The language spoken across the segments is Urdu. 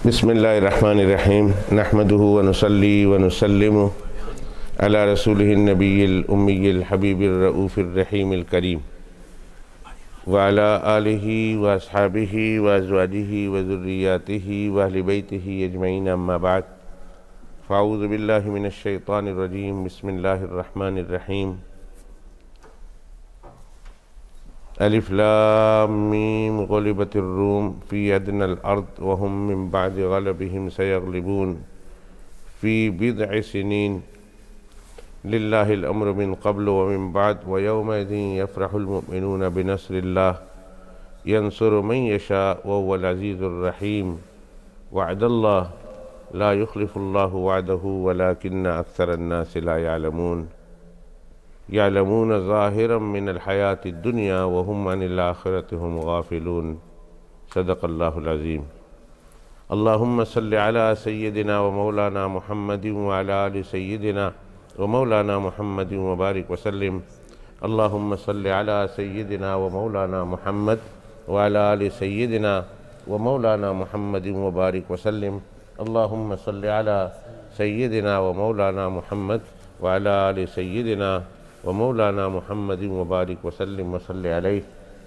بسم اللہ الرحمن الرحیم نحمده ونصلی ونسلم علی رسولہ النبی الامی الحبیب الرؤوف الرحیم الکریم وعلی آلہ واصحابہ وازواجہ وذریاتہ واہل بیتہ اجمعین اما بعد فاعوذ باللہ من الشیطان الرجیم بسم اللہ الرحمن الرحیم الف لام میم غلبت الروم فی ادنى الارض وهم من بعد غلبهم سيغلبون في بضع سنين لله الامر من قبل ومن بعد ويومئذ يفرح المؤمنون بنصر الله ينصر من يشاء وهو العزيز الرحيم وعد الله لا يخلف الله وعده ولكن اكثر الناس لا يعلمون يعلمون ظاهرا من الحياة الدنيا وهم عن الآخرة هم غافلون صدق الله العظيم اللهم صل على سيدنا ومولانا محمد وعلى آل سيدنا ومولانا محمد وبارك وسلم اللهم صل على سيدنا ومولانا محمد وعلى آل سيدنا ومولانا محمد وبارك وسلم اللهم صل على سيدنا ومولانا محمد وعلى آل سيدنا ومولانا محمد وبارك وسلم وصل عليه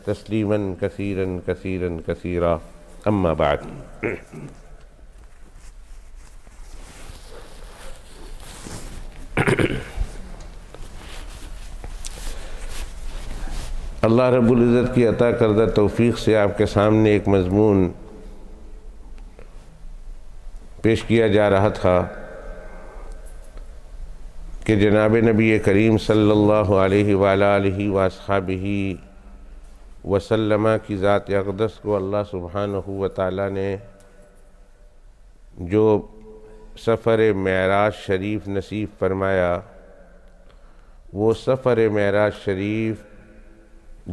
تسلیما کثیرا کثیرا کثیرا اما بعد اللہ رب العزت کی عطا کردہ توفیق سے آپ کے سامنے ایک مضمون پیش کیا جا رہا تھا کہ جناب نبی کریم صلی اللہ علیہ وآلہ وآصحابہ وسلم کی ذات اقدس کو اللہ سبحانہ وتعالی نے جو سفر معراج شریف نصیب فرمایا وہ سفر معراج شریف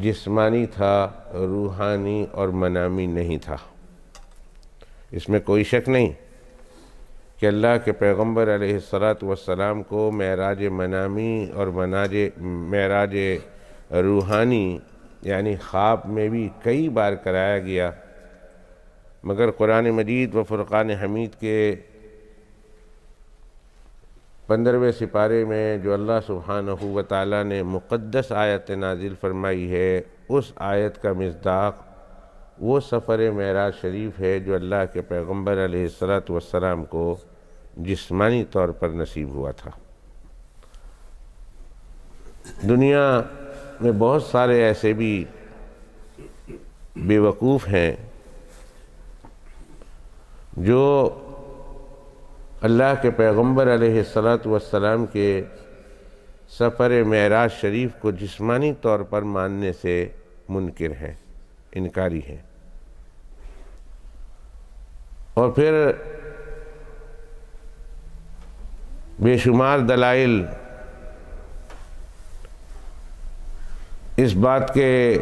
جسمانی تھا، روحانی اور منامی نہیں تھا۔ اس میں کوئی شک نہیں کہ اللہ کے پیغمبر علیہ السلام کو معراج منامی اور معراج روحانی یعنی خواب میں بھی کئی بار کرایا گیا، مگر قرآن مجید و فرقان حمید کے 15ویں سپارے میں جو اللہ سبحانہ وتعالی نے مقدس آیت نازل فرمائی ہے، اس آیت کا مصداق وہ سفر معراج شریف ہے جو اللہ کے پیغمبر علیہ السلام کو جسمانی طور پر نصیب ہوا تھا۔ دنیا میں بہت سارے ایسے بھی بے وقوف ہیں جو اللہ کے پیغمبر علیہ السلام کے سفر معراج شریف کو جسمانی طور پر ماننے سے منکر ہیں، انکاری ہیں، اور پھر بے شمار دلائل اس بات کے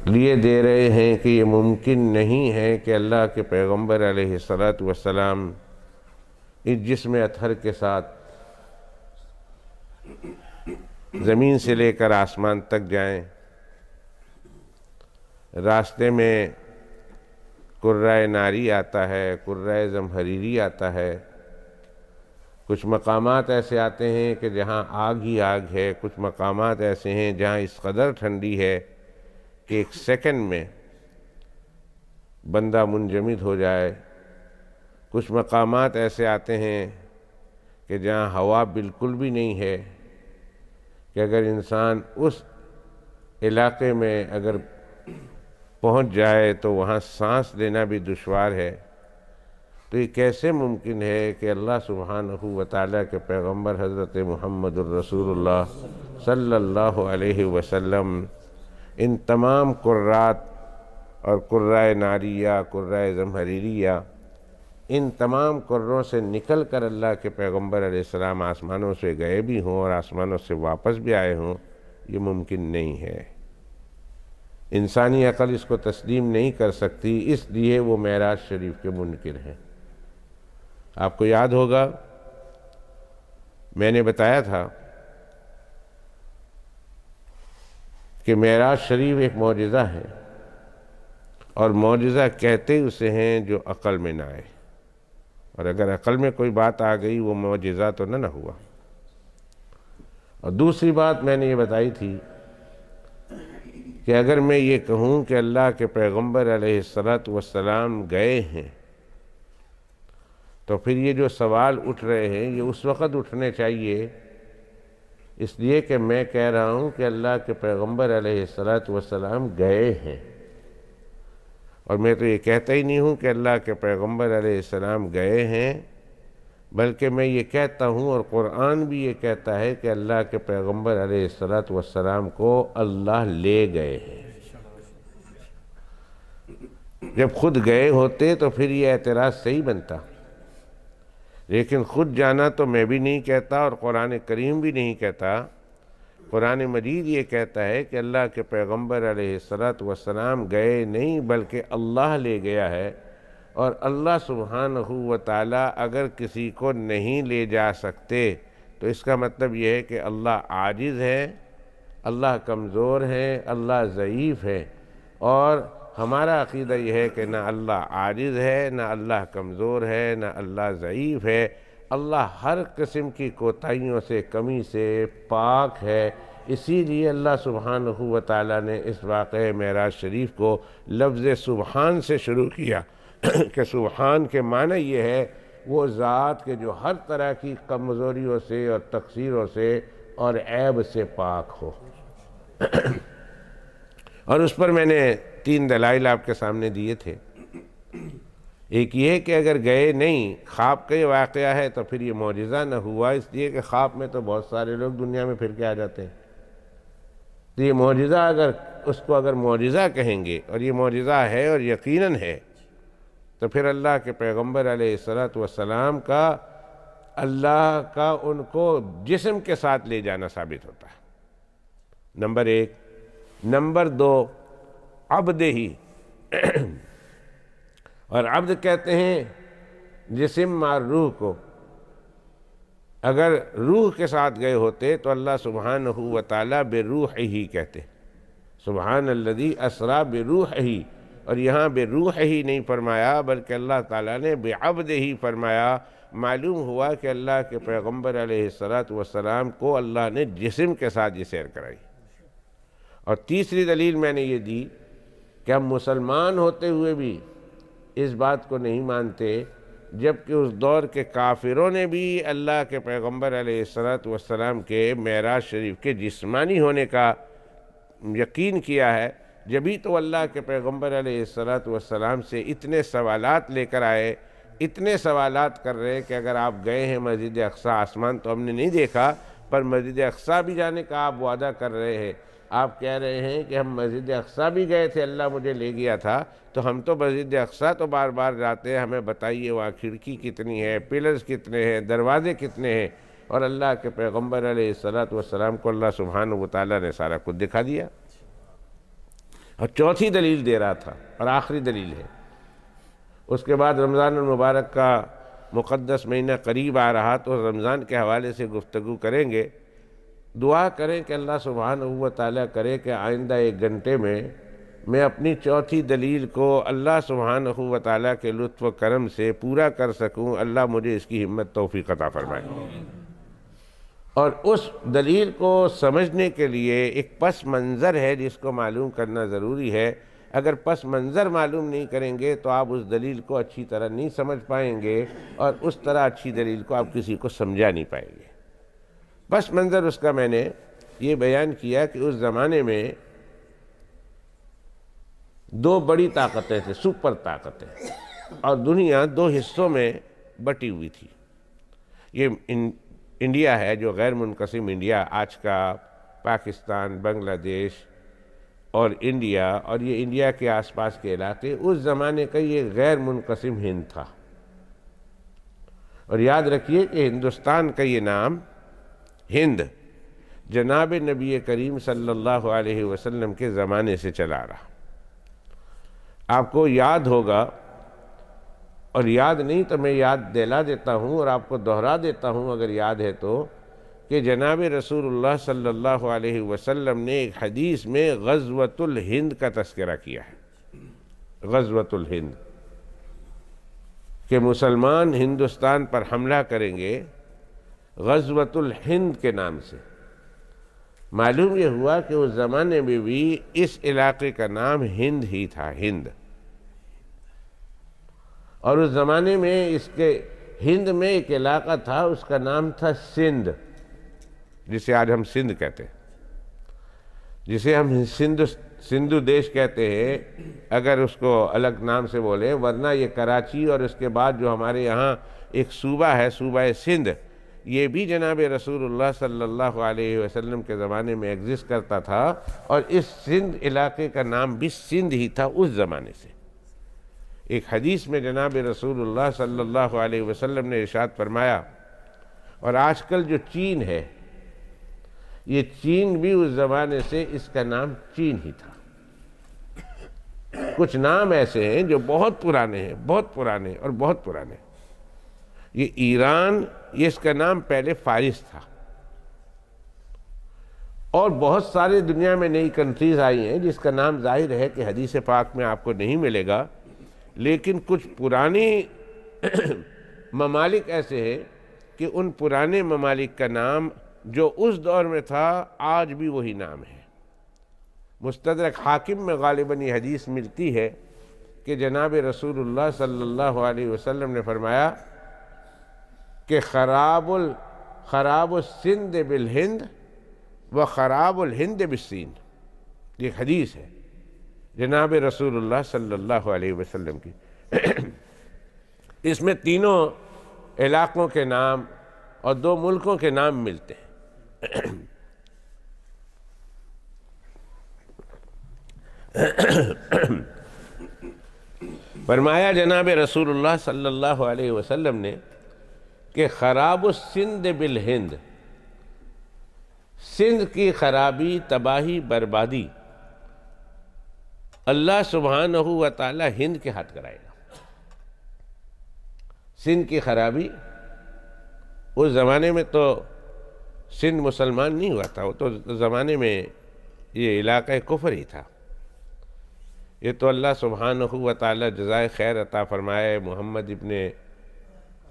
لیے دے رہے ہیں کہ یہ ممکن نہیں ہے کہ اللہ کے پیغمبر علیہ السلام اس جسم اطہر کے ساتھ زمین سے لے کر آسمان تک جائیں، راستے میں کرۂ ناری آتا ہے، کرۂ زمہریری آتا ہے، کچھ مقامات ایسے آتے ہیں کہ جہاں آگ ہی آگ ہے، کچھ مقامات ایسے ہیں جہاں اس قدر ٹھنڈی ہے کہ ایک سیکنڈ میں بندہ منجمد ہو جائے، کچھ مقامات ایسے آتے ہیں کہ جہاں ہوا بالکل بھی نہیں ہے کہ اگر انسان اس علاقے میں اگر پہنچ جائے تو وہاں سانس لینا بھی دشوار ہے۔ تو یہ کیسے ممکن ہے کہ اللہ سبحانہ وتعالیٰ کے پیغمبر حضرت محمد الرسول اللہ صلی اللہ علیہ وسلم ان تمام قرات اور قرۂ ناریہ، قرۂ زمہریریہ، ان تمام قروں سے نکل کر اللہ کے پیغمبر علیہ السلام آسمانوں سے گئے بھی ہوں اور آسمانوں سے واپس بھی آئے ہوں، یہ ممکن نہیں ہے۔ انسانی عقل اس کو تسلیم نہیں کر سکتی، اس لیے وہ معراج شریف کے منکر ہیں۔ آپ کو یاد ہوگا میں نے بتایا تھا کہ معراج شریف ایک معجزہ ہے، اور معجزہ کہتے ہی اسے ہیں جو عقل میں نہ آئے۔ اور اگر عقل میں کوئی بات آ گئی وہ معجزہ تو نہ ہوا۔ اور دوسری بات میں نے یہ بتائی تھی کہ اگر میں یہ کہوں کہ اللہ کے پیغمبر علیہ السلام گئے ہیں، تو پھر یہ جو سوال اٹھ رہے ہیں یہ اس وقت اٹھنے چاہیے، اس لیے کہ میں کہہ رہا ہوں کہ اللہ کے پیغمبر علیہ السلام گئے ہیں، اور میں تو یہ کہتا ہی نہیں ہوں کہ اللہ کے پیغمبر علیہ السلام گئے ہیں، بلکہ میں یہ کہتا ہوں اور قرآن بھی یہ کہتا ہے کہ اللہ کے پیغمبر علیہ السلام کو اللہ لے گئے ہیں۔ جب خود گئے ہوتے تو پھر یہ اعتراض صحیح بنتا، لیکن خود جانا تو میں بھی نہیں کہتا اور قرآن کریم بھی نہیں کہتا۔ قرآن مجید یہ کہتا ہے کہ اللہ کے پیغمبر علیہ السلام گئے نہیں بلکہ اللہ لے گیا ہے، اور اللہ سبحانہ و تعالی اگر کسی کو نہیں لے جا سکتے تو اس کا مطلب یہ ہے کہ اللہ عاجز ہے، اللہ کمزور ہے، اللہ ضعیف ہے، اور ہمارا عقیدہ یہ ہے کہ نہ اللہ عاجز ہے، نہ اللہ کمزور ہے، نہ اللہ ضعیف ہے، اللہ ہر قسم کی کوتاہیوں سے، کمی سے پاک ہے۔ اسی لیے اللہ سبحانہ و تعالیٰ نے اس واقعہ معراج شریف کو لفظ سبحان سے شروع کیا کہ سبحان کے معنی یہ ہے وہ ذات کے جو ہر طرح کی کمزوریوں سے اور تقصیروں سے اور عیب سے پاک ہو۔ اور اس پر میں نے 3 دلائل آپ کے سامنے دیے تھے۔ ایک یہ کہ اگر گئے نہیں، خواب کا یہ واقعہ ہے تو پھر یہ معجزہ نہ ہوا، اس لیے کہ خواب میں تو بہت سارے لوگ دنیا میں پھر کے آ جاتے ہیں، تو یہ معجزہ اگر معجزہ کہیں گے اور یہ معجزہ ہے اور یقیناً ہے، تو پھر اللہ کے پیغمبر علیہ السلام کا اللہ کا ان کو جسم کے ساتھ لے جانا ثابت ہوتا ہے، نمبر 1۔ نمبر 2، عبد ہی، اور عبد کہتے ہیں جسم مار روح کو۔ اگر روح کے ساتھ گئے ہوتے تو اللہ سبحانہ و تعالیٰ بروح ہی کہتے، سبحان الذی اسریٰ بروح ہی، اور یہاں بروح ہی نہیں فرمایا بلکہ اللہ تعالیٰ نے بعبد ہی فرمایا۔ معلوم ہوا کہ اللہ کے پیغمبر علیہ السلام کو اللہ نے جسم کے ساتھ یہ سیر کرائی۔ اور تیسری دلیل میں نے یہ دی کہ ہم مسلمان ہوتے ہوئے بھی اس بات کو نہیں مانتے، جبکہ اس دور کے کافروں نے بھی اللہ کے پیغمبر علیہ السلام کے معراج شریف کے جسمانی ہونے کا یقین کیا ہے۔ جبھی تو اللہ کے پیغمبر علیہ السلام سے اتنے سوالات لے کر آئے، اتنے سوالات کر رہے کہ اگر آپ گئے ہیں مسجد اقصیٰ، آسمان تو ہم نے نہیں دیکھا، پر مسجد اقصیٰ بھی جانے کا آپ وعدہ کر رہے ہیں۔ آپ کہہ رہے ہیں کہ ہم مسجد اقصیٰ بھی گئے تھے، اللہ مجھے لے گیا تھا، تو ہم تو مسجد اقصیٰ تو بار بار جاتے ہیں، ہمیں بتائیے وہاں کھڑکی کتنی ہے، پلرز کتنے ہیں، دروازے کتنے ہیں، اور اللہ کے پیغمبر علیہ السلام کو اللہ سبحانہ و تعالیٰ نے سارا کچھ دکھا دیا۔ اور چوتھی دلیل دے رہا تھا اور آخری دلیل ہے، اس کے بعد رمضان المبارک کا مقدس مہینہ قریب آ رہا تو رمضان کے حوالے سے گفتگو کریں گے۔ دعا کریں کہ اللہ سبحانہ و تعالیٰ کرے کہ آئندہ 1 گھنٹے میں اپنی چوتھی دلیل کو اللہ سبحانہ و تعالیٰ کے لطف و کرم سے پورا کر سکوں۔ اللہ مجھے اس کی ہمت توفیق عطا فرمائے۔ اور اس دلیل کو سمجھنے کے لیے ایک پس منظر ہے جس کو معلوم کرنا ضروری ہے۔ اگر پس منظر معلوم نہیں کریں گے تو آپ اس دلیل کو اچھی طرح نہیں سمجھ پائیں گے، اور اس طرح اچھی دلیل کو آپ کسی کو سمجھا نہیں پائیں گے۔ پس منظر اس کا میں نے یہ بیان کیا کہ اس زمانے میں 2 بڑی طاقتیں تھیں، سپر طاقتیں، اور دنیا 2 حصوں میں بٹی ہوئی تھی۔ یہ انڈیا ہے جو غیر منقسم انڈیا، آج کا پاکستان، بنگلہ دیش اور انڈیا، اور یہ انڈیا کے آس پاس کے علاقے، اس زمانے کا یہ غیر منقسم ہند تھا۔ اور یاد رکھیے کہ ہندوستان کا یہ نام ہند جناب نبی کریم صلی اللہ علیہ وسلم کے زمانے سے چلا رہا۔ آپ کو یاد ہوگا، اور یاد نہیں تو میں یاد دلا دیتا ہوں اور آپ کو دہرا دیتا ہوں اگر یاد ہے تو، کہ جناب رسول اللہ صلی اللہ علیہ وسلم نے ایک حدیث میں غزوۃ الہند کا تذکرہ کیا ہے۔ غزوۃ الہند کہ مسلمان ہندوستان پر حملہ کریں گے غزوۃ الہند کے نام سے۔ معلوم یہ ہوا کہ اس زمانے میں بھی اس علاقے کا نام ہند ہی تھا، ہند، اور اس زمانے میں اس کے ہند میں ایک علاقہ تھا، اس کا نام تھا سندھ، جسے آج ہم سندھ کہتے ہیں، جسے ہم سندھو دیش کہتے ہیں اگر اس کو الگ نام سے بولیں، ورنہ یہ کراچی اور اس کے بعد جو ہمارے یہاں ایک صوبہ ہے، صوبہ سندھ، یہ بھی جناب رسول اللہ صلی اللہ علیہ وسلم کے زمانے میں ایگزسٹ کرتا تھا، اور اس سندھ علاقے کا نام بھی سندھ ہی تھا اس زمانے سے۔ ایک حدیث میں جناب رسول اللہ صلی اللہ علیہ وسلم نے ارشاد فرمایا، اور آج کل جو چین ہے، یہ چین بھی اس زمانے سے اس کا نام چین ہی تھا۔ کچھ نام ایسے ہیں جو بہت پرانے ہیں، بہت پرانے اور بہت پرانے۔ یہ ایران، یہ اس کا نام پہلے فارس تھا، اور بہت سارے دنیا میں نئی کنٹریز آئی ہیں جس کا نام ظاہر ہے کہ حدیث پاک میں آپ کو نہیں ملے گا، لیکن کچھ پرانی ممالک ایسے ہیں کہ ان پرانے ممالک کا نام جو اس دور میں تھا آج بھی وہی نام ہے۔ مستدرک حاکم میں غالباً یہ حدیث ملتی ہے کہ جناب رسول اللہ صلی اللہ علیہ وسلم نے فرمایا کہ خراب السند بالہند و خراب الہند بالسین، یہ حدیث ہے جناب رسول اللہ صلی اللہ علیہ وسلم کی۔ اس میں تینوں علاقوں کے نام اور دو ملکوں کے نام ملتے ہیں۔ فرمایا جناب رسول اللہ صلی اللہ علیہ وسلم نے کہ خراب السند بالہند، سندھ کی خرابی، تباہی، بربادی اللہ سبحانہ و تعالی ہند کے ہاتھ کرائے گا۔ سندھ کی خرابی، اس زمانے میں تو سندھ مسلمان نہیں ہوا تھا، وہ تو زمانے میں یہ علاقہ کفر ہی تھا۔ یہ تو اللہ سبحانہ و تعالی جزائے خیر عطا فرمائے محمد ابن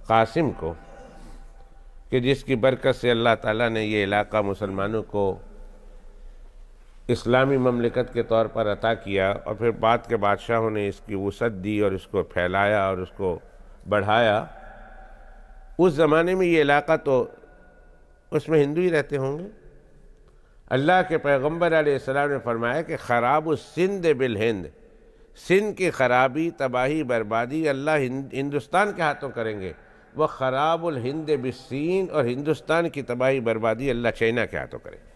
قاسم کو، کہ جس کی برکت سے اللہ تعالیٰ نے یہ علاقہ مسلمانوں کو اسلامی مملکت کے طور پر عطا کیا، اور پھر بعد کے بادشاہوں نے اس کی وسعت دی اور اس کو پھیلایا اور اس کو بڑھایا۔ اس زمانے میں یہ علاقہ تو اس میں ہندو ہی رہتے ہوں گے۔ اللہ کے پیغمبر علیہ السلام نے فرمایا کہ خراب السند بالہند، سندھ کی خرابی، تباہی، بربادی اللہ ہندوستان کے ہاتھوں کریں گے، وہ خراب الہند بالسین، اور ہندوستان کی تباہی بربادی اللہ چائنا کے ہاتھوں کریں گے۔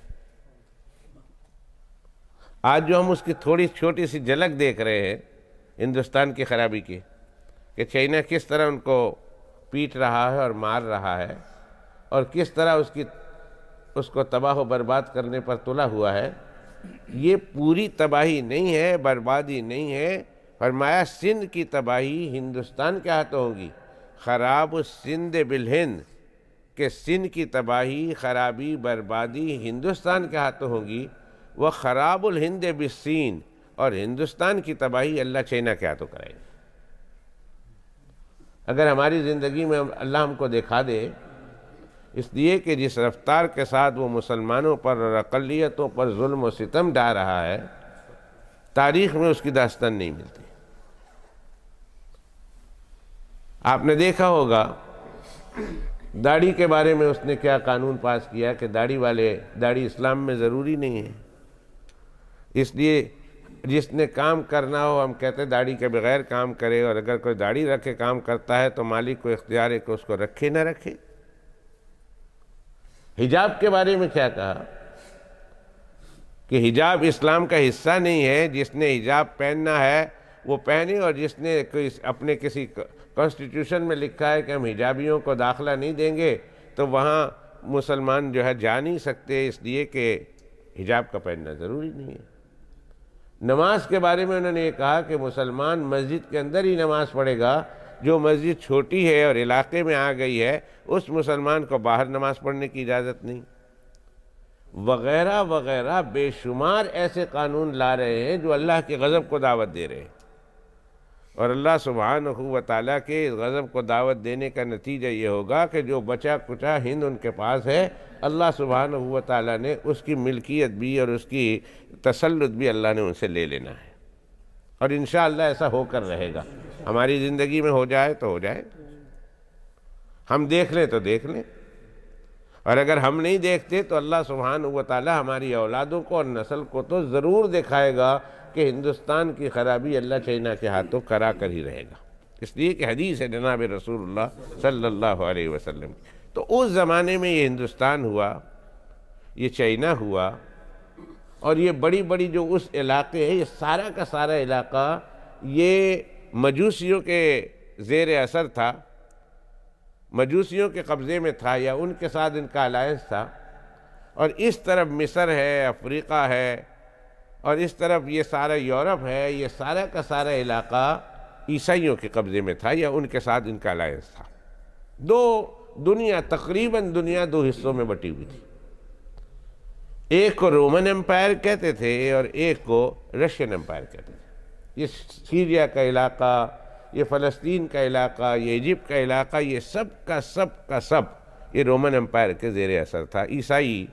آج جو ہم اس کی تھوڑی چھوٹی سی جھلک دیکھ رہے ہیں ہندوستان کی خرابی کی، کہ چائنا کس طرح ان کو پیٹ رہا ہے اور مار رہا ہے، اور کس طرح اس کو تباہ و برباد کرنے پر تلا ہوا ہے، یہ پوری تباہی نہیں ہے، بربادی نہیں ہے۔ فرمایا سندھ کی تباہی ہندوستان کے ہاتھوں ہوگی، خراب السند بالہند، کہ سندھ کی تباہی، خرابی، بربادی ہندوستان کے ہاتھوں ہوگی، وہ خراب الہند بالسین، اور ہندوستان کی تباہی اللہ چائنا کے ہاتھوں کرائے گا۔ اگر ہماری زندگی میں اللہ ہم کو دکھا دے، اس لیے کہ جس رفتار کے ساتھ وہ مسلمانوں پر اور اقلیتوں پر ظلم و ستم ڈھا رہا ہے، تاریخ میں اس کی داستان نہیں ملتی۔ آپ نے دیکھا ہوگا داڑھی کے بارے میں اس نے کیا قانون پاس کیا کہ داڑھی اسلام میں ضروری نہیں ہے، اس لیے جس نے کام کرنا ہو، ہم کہتے ہیں داڑھی کے بغیر کام کرے، اور اگر کوئی داڑھی رکھے کام کرتا ہے تو مالک کو اختیار ہے کہ اس کو رکھے نہ رکھے۔ حجاب کے بارے میں کیا کہا کہ حجاب اسلام کا حصہ نہیں ہے، جس نے حجاب پہننا ہے وہ پہنے، اور جس نے اپنے کسی کانسٹیٹیوشن میں لکھا ہے کہ ہم حجابیوں کو داخلہ نہیں دیں گے، تو وہاں مسلمان جو ہے جا نہیں سکتے، اس لیے کہ حجاب کا پہننا ضروری نہیں ہے۔ نماز کے بارے میں انہوں نے یہ کہا کہ مسلمان مسجد کے اندر ہی نماز پڑھے گا، جو مسجد چھوٹی ہے اور علاقے میں آ گئی ہے اس مسلمان کو باہر نماز پڑھنے کی اجازت نہیں، وغیرہ وغیرہ بے شمار ایسے قانون لا رہے ہیں جو اللہ کے غضب کو دعوت دے رہے ہیں۔ اور اللہ سبحانہ و تعالیٰ کے غضب کو دعوت دینے کا نتیجہ یہ ہوگا کہ جو بچا کچا ہند ان کے پاس ہے، اللہ سبحانہ و تعالیٰ نے اس کی ملکیت بھی اور اس کی تسلط بھی اللہ نے ان سے لے لینا ہے، اور انشاءاللہ ایسا ہو کر رہے گا۔ ہماری زندگی میں ہو جائے تو ہو جائے، ہم دیکھ لیں تو دیکھ لیں، اور اگر ہم نہیں دیکھتے تو اللہ سبحانہ و تعالیٰ ہماری اولادوں کو اور نسل کو تو ضرور دکھائے گا کہ ہندوستان کی خرابی اللہ چائنا کے ہاتھوں کرا کر ہی رہے گا۔ اس لیے کہ حدیث ہے جناب رسول اللہ صلی اللہ علیہ وسلم کی۔ تو اس زمانے میں یہ ہندوستان ہوا، یہ چائنا ہوا، اور یہ بڑی بڑی جو اس علاقے ہے، یہ سارا کا سارا علاقہ یہ مجوسیوں کے زیر اثر تھا، مجوسیوں کے قبضے میں تھا، یا ان کے ساتھ ان کا الائنس تھا۔ اور اس طرف مصر ہے، افریقہ ہے، اور اس طرف یہ سارا یورپ ہے، یہ سارا کا سارا علاقہ عیسائیوں کے قبضے میں تھا یا ان کے ساتھ ان کا الائنس تھا۔ تقریباً دنیا دو حصوں میں بٹی ہوئی تھی، ایک کو رومن امپائر کہتے تھے اور ایک کو رشین امپائر کہتے تھے۔ یہ سیریا کا علاقہ، یہ فلسطین کا علاقہ، یہ ایجپٹ کا علاقہ، یہ سب کا سب یہ رومن امپائر کے زیر اثر تھا، عیسائی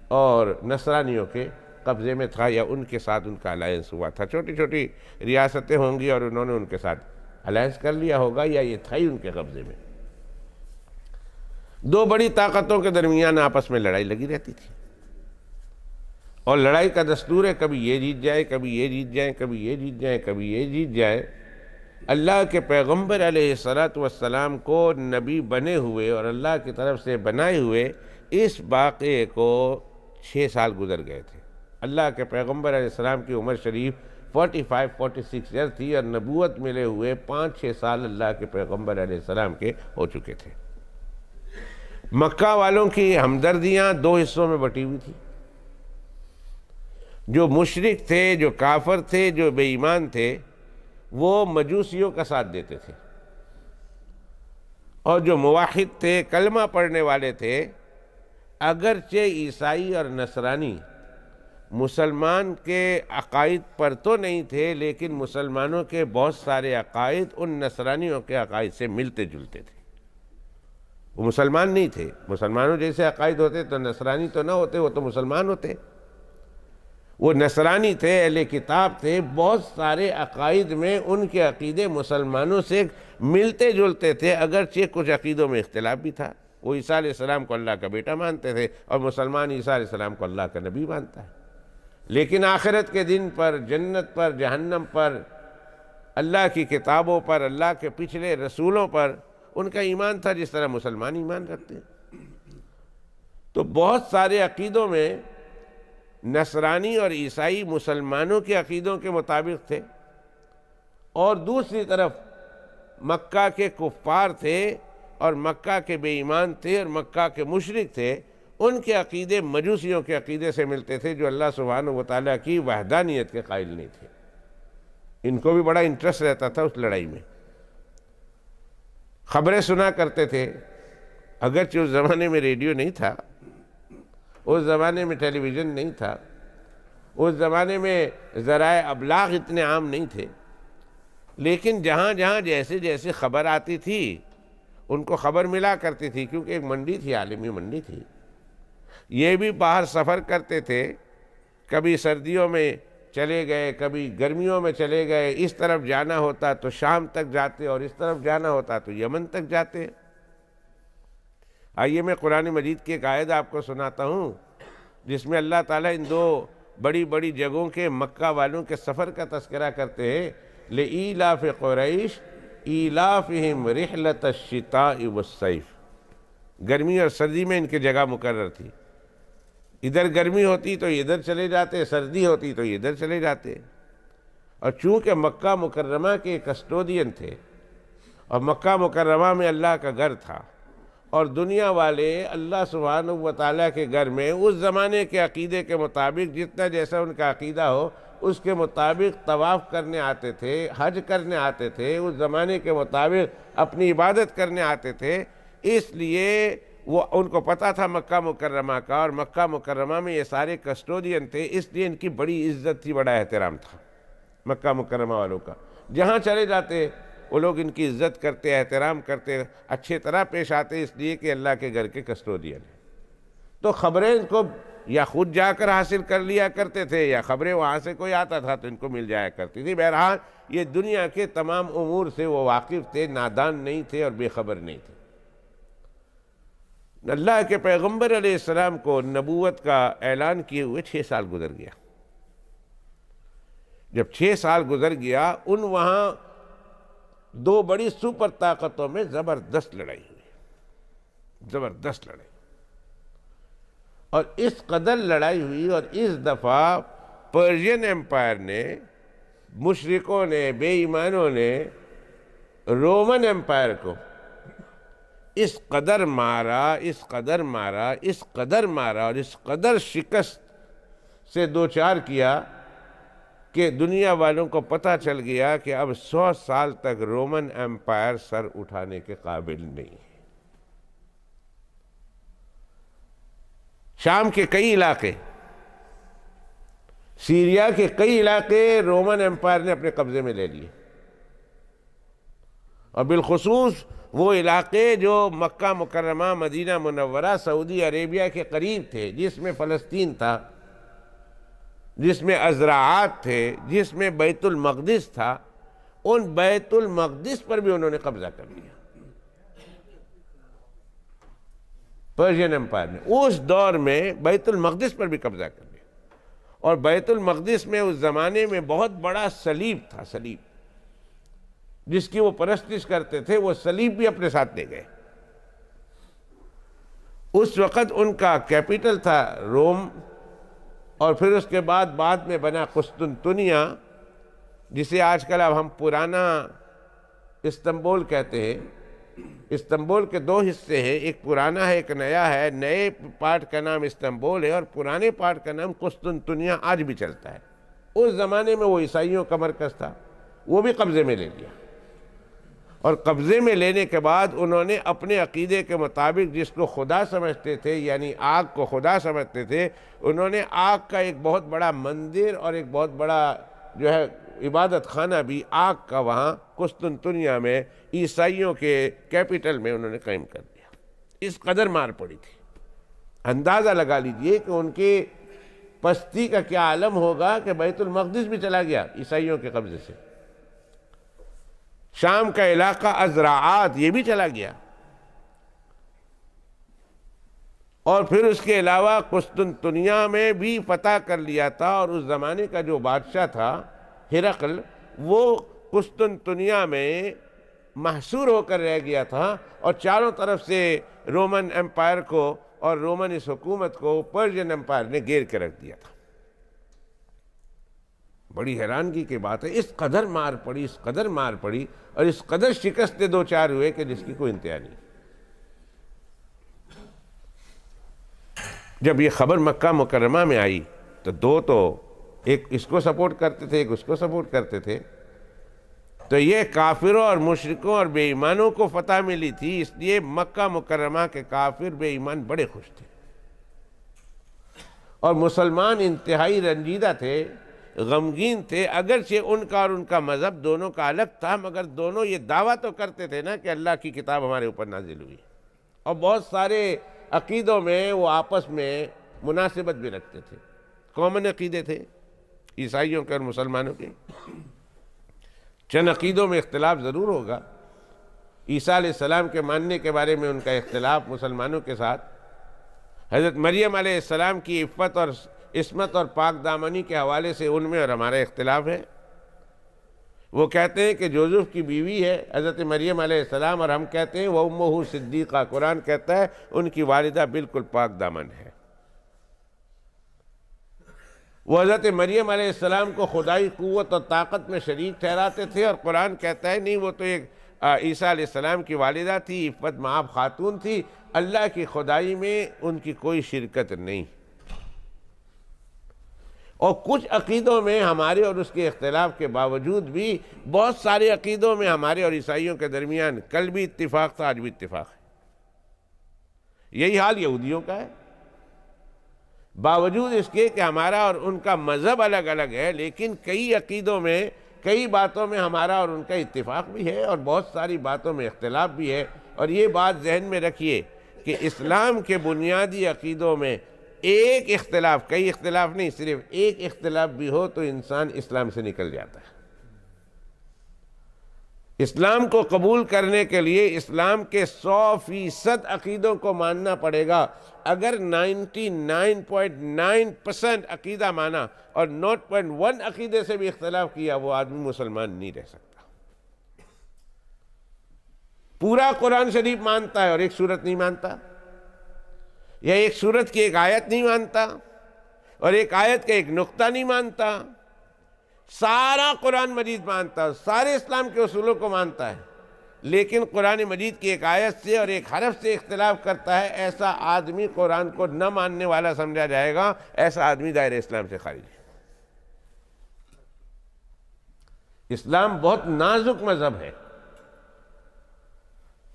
اور نصرانیوں کے قبضے میں تھا یا ان کے ساتھ ان کا الائنس ہوا تھا۔ چھوٹی چھوٹی ریاستیں ہوں گی اور انہوں نے ان کے ساتھ الائنس کر لیا ہوگا، یا یہ تھا ہی ان کے قبضے میں۔ دو بڑی طاقتوں کے درمیان آپس میں لڑائی لگی رہتی تھی، اور لڑائی کا دستور ہے کبھی یہ جیت جائے، کبھی یہ جیت جائیں، کبھی یہ جیت جائیں، کبھی یہ جیت جائے۔ اللہ کے پیغمبر علیہ السلام کو نبی بنے ہوئے اور اللہ کی طرف سے بنائے ہوئے اس واقعے کو 6 سال گزر گئے تھے۔ اللہ کے پیغمبر علیہ السلام کی عمر شریف 46 ایئر تھی، اور نبوت ملے ہوئے 5-6 سال اللہ کے پیغمبر علیہ السلام کے ہو چکے تھے۔ مکہ والوں کی ہمدردیاں دو حصوں میں بٹی ہوئی تھی، جو مشرک تھے، جو کافر تھے، جو بے ایمان تھے، وہ مجوسیوں کا ساتھ دیتے تھے، اور جو موحد تھے، کلمہ پڑھنے والے تھے، اگرچہ عیسائی اور نصرانی مسلمان کے عقائد پر تو نہیں تھے، لیکن مسلمانوں کے بہت سارے عقائد ان نصرانیوں کے عقائد سے ملتے جلتے تھے۔ وہ مسلمان نہیں تھے، مسلمانوں جیسے عقائد ہوتے تو نصرانی تو نہ ہوتے، وہ تو مسلمان ہوتے۔ وہ نصرانی تھے، اہل کتاب تھے، بہت سارے عقائد میں ان کے عقیدے مسلمانوں سے ملتے جلتے تھے، اگرچہ کچھ عقیدوں میں اختلاف بھی تھا۔ وہ عیسیٰ علیہ السلام کو اللہ کا بیٹا مانتے تھے، اور مسلمان عیسیٰ علیہ السلام کو اللہ کا نبی مانتا ہے، لیکن آخرت کے دن پر، جنت پر، جہنم پر، اللہ کی کتابوں پر، اللہ کے پچھلے رسولوں پر ان کا ایمان تھا جس طرح مسلمان ایمان رکھتے ہیں۔ تو بہت سارے عقیدوں میں نصرانی اور عیسائی مسلمانوں کے عقیدوں کے مطابق تھے، اور دوسری طرف مکہ کے کفار تھے، اور مکہ کے بے ایمان تھے، اور مکہ کے مشرک تھے، ان کے عقیدے مجوسیوں کے عقیدے سے ملتے تھے، جو اللہ سبحانہ و تعالیٰ کی وحدانیت کے قائل نہیں تھے۔ ان کو بھی بڑا انٹرسٹ رہتا تھا اس لڑائی میں، خبریں سنا کرتے تھے، اگرچہ اس زمانے میں ریڈیو نہیں تھا، اس زمانے میں ٹیلی ویژن نہیں تھا، اس زمانے میں ذرائع ابلاغ اتنے عام نہیں تھے، لیکن جہاں جہاں جیسے جیسے خبر آتی تھی ان کو خبر ملا کرتی تھی، کیونکہ ایک منڈی تھی، عالمی منڈی تھی۔ یہ بھی باہر سفر کرتے تھے، کبھی سردیوں میں چلے گئے، کبھی گرمیوں میں چلے گئے، اس طرف جانا ہوتا تو شام تک جاتے، اور اس طرف جانا ہوتا تو یمن تک جاتے۔ آئیے میں قرآن مجید کی ایک آیت آپ کو سناتا ہوں، جس میں اللہ تعالیٰ ان دو بڑی بڑی جگہوں کے مکہ والوں کے سفر کا تذکرہ کرتے ہیں۔ لِإِيلَافِ قُرَيْشٍ إِيلَافِهِمْ رِحْلَةَ الشِّتَاءِ وَالصَّيْفِ۔ گرمی اور سردی میں ان کی جگہ مقرر تھی، ادھر گرمی ہوتی تو ادھر چلے جاتے، سردی ہوتی تو ادھر چلے جاتے۔ اور چونکہ مکہ مکرمہ کے کسٹوڈین تھے، اور مکہ مکرمہ میں اللہ کا گھر تھا، اور دنیا والے اللہ سبحانہ و تعالیٰ کے گھر میں اس زمانے کے عقیدے کے مطابق جتنا جیسا ان کا عقیدہ ہو اس کے مطابق طواف کرنے آتے تھے، حج کرنے آتے تھے، اس زمانے کے مطابق اپنی عبادت کرنے آتے تھے۔ اس لیے وہ ان کو پتہ تھا مکہ مکرمہ کا، اور مکہ مکرمہ میں یہ سارے کسٹوڈین تھے، اس لیے ان کی بڑی عزت تھی، بڑا احترام تھا مکہ مکرمہ والوں کا۔ جہاں چلے جاتے وہ لوگ ان کی عزت کرتے، احترام کرتے، اچھے طرح پیش آتے، اس لیے کہ اللہ کے گھر کے کسٹوڈین ہیں۔ تو خبریں ان کو یا خود جا کر حاصل کر لیا کرتے تھے، یا خبریں وہاں سے کوئی آتا تھا تو ان کو مل جایا کرتی تھی۔ بہرحال یہ دنیا کے تمام امور سے وہ واقف تھے، نادان نہیں تھے اور بے خبر نہیں تھے۔ اللہ کے پیغمبر علیہ السلام کو نبوت کا اعلان کیے ہوئے 6 سال گزر گیا۔ جب 6 سال گزر گیا، وہاں 2 بڑی سپر طاقتوں میں زبردست لڑائی ہوئی، زبردست لڑائی، اور اس قدر لڑائی ہوئی، اور اس دفعہ پرشین ایمپائر نے، مشرکوں نے، بے ایمانوں نے رومن ایمپائر کو اس قدر مارا، اس قدر مارا، اس قدر مارا، اور اس قدر شکست سے دوچار کیا کہ دنیا والوں کو پتہ چل گیا کہ اب 100 سال تک رومن ایمپائر سر اٹھانے کے قابل نہیں ہے۔ شام کے کئی علاقے، سیریا کے کئی علاقے رومن ایمپائر نے اپنے قبضے میں لے لیے، اور بالخصوص وہ علاقے جو مکہ مکرمہ، مدینہ منورہ، سعودی عربیہ کے قریب تھے، جس میں فلسطین تھا، جس میں ازراعات تھے، جس میں بیت المقدس تھا، ان بیت المقدس پر بھی انہوں نے قبضہ کر لیا۔ پرشین ایمپائر نے اس دور میں بیت المقدس پر بھی قبضہ کر لیا، اور بیت المقدس میں اس زمانے میں بہت بڑا صلیب تھا، صلیب جس کی وہ پرستش کرتے تھے، وہ صلیب بھی اپنے ساتھ لے گئے۔ اس وقت ان کا کیپٹل تھا روم، اور پھر اس کے بعد میں بنا قسطنطنیہ، جسے آج کل اب ہم پرانا استنبول کہتے ہیں۔ استنبول کے 2 حصے ہیں، ایک پرانا ہے، ایک نیا ہے۔ نئے پارٹ کا نام استنبول ہے، اور پرانے پارٹ کا نام قسطنطنیہ آج بھی چلتا ہے۔ اس زمانے میں وہ عیسائیوں کا مرکز تھا، وہ بھی قبضے میں لے لیا، اور قبضے میں لینے کے بعد انہوں نے اپنے عقیدے کے مطابق، جس کو خدا سمجھتے تھے، یعنی آگ کو خدا سمجھتے تھے، انہوں نے آگ کا ایک بہت بڑا مندر اور ایک بہت بڑا جو ہے عبادت خانہ بھی آگ کا وہاں قسطنطنیہ میں، عیسائیوں کے کیپٹل میں انہوں نے قائم کر دیا۔ اس قدر مار پڑی تھی۔ اندازہ لگا لیجئے کہ ان کے پستی کا کیا عالم ہوگا کہ بیت المقدس بھی چلا گیا عیسائیوں کے قبضے سے، شام کا علاقہ ازراعات یہ بھی چلا گیا، اور پھر اس کے علاوہ قسطنطنیہ میں بھی فتح کر لیا تھا، اور اس زمانے کا جو بادشاہ تھا ہرقل، وہ قسطنطنیہ میں محصور ہو کر رہ گیا تھا، اور چاروں طرف سے رومن ایمپائر کو اور رومن اس حکومت کو پرشین ایمپائر نے گھیر کے رکھ دیا تھا۔ بڑی حیرانگی کی بات ہے، اس قدر مار پڑی، اس قدر مار پڑی، اور اس قدر شکست دوچار ہوئے کہ جس کی کوئی انتہا نہیں۔ جب یہ خبر مکہ مکرمہ میں آئی تو ایک اس کو سپورٹ کرتے تھے، ایک اس کو سپورٹ کرتے تھے، تو یہ کافروں اور مشرکوں اور بے ایمانوں کو فتح ملی تھی، اس لیے مکہ مکرمہ کے کافر بے ایمان بڑے خوش تھے، اور مسلمان انتہائی رنجیدہ تھے، غمگین تھے۔ اگرچہ ان کا اور ان کا مذہب دونوں کا الگ تھا، مگر دونوں یہ دعویٰ تو کرتے تھے نا کہ اللہ کی کتاب ہمارے اوپر نازل ہوئی، اور بہت سارے عقیدوں میں وہ آپس میں مناسبت بھی رکھتے تھے، کامن عقیدے تھے عیسائیوں کے اور مسلمانوں کے۔ چند عقیدوں میں اختلاف ضرور ہوگا، عیسیٰ علیہ السلام کے ماننے کے بارے میں ان کا اختلاف مسلمانوں کے ساتھ، حضرت مریم علیہ السلام کی عفت اور عصمت اور پاک دامنی کے حوالے سے ان میں اور ہمارا اختلاف ہے۔ وہ کہتے ہیں کہ جوزف کی بیوی ہے حضرت مریم علیہ السلام، اور ہم کہتے ہیں وَأُمُّهُ صِدِّیقَہ، قرآن کہتا ہے ان کی والدہ بالکل پاک دامن ہے۔ وہ حضرت مریم علیہ السلام کو خدائی قوت اور طاقت میں شریک ٹھہراتے تھے، اور قرآن کہتا ہے نہیں، وہ تو ایک عیسیٰ علیہ السلام کی والدہ تھی، عفت مآب خاتون تھی، اللہ کی خدائی میں ان کی کوئی شرکت نہیں۔ اور کچھ عقیدوں میں ہمارے اور اس کے اختلاف کے باوجود بھی بہت سارے عقیدوں میں ہمارے اور عیسائیوں کے درمیان کل بھی اتفاق تھا، آج بھی اتفاق ہے۔ یہی حال یہودیوں کا ہے، باوجود اس کے کہ ہمارا اور ان کا مذہب الگ الگ ہے، لیکن کئی عقیدوں میں کئی باتوں میں ہمارا اور ان کا اتفاق بھی ہے اور بہت ساری باتوں میں اختلاف بھی ہے، اور یہ بات ذہن میں رکھیے کہ اسلام کے بنیادی عقیدوں میں ایک اختلاف، کئی اختلاف نہیں، صرف ایک اختلاف بھی ہو تو انسان اسلام سے نکل جاتا ہے۔ اسلام کو قبول کرنے کے لیے اسلام کے 100% عقیدوں کو ماننا پڑے گا۔ اگر 99.9% عقیدہ مانا اور 0.1 عقیدے سے بھی اختلاف کیا، وہ آدمی مسلمان نہیں رہ سکتا۔ پورا قرآن شریف مانتا ہے اور ایک سورت نہیں مانتا، یا ایک سورت کی ایک آیت نہیں مانتا اور ایک آیت کا ایک نقطہ نہیں مانتا، سارا قرآن مجید مانتا ہے، سارے اسلام کے اصولوں کو مانتا ہے، لیکن قرآن مجید کی ایک آیت سے اور ایک حرف سے اختلاف کرتا ہے، ایسا آدمی قرآن کو نہ ماننے والا سمجھا جائے گا، ایسا آدمی دائرہ اسلام سے خارج ہے۔ اسلام بہت نازک مذہب ہے،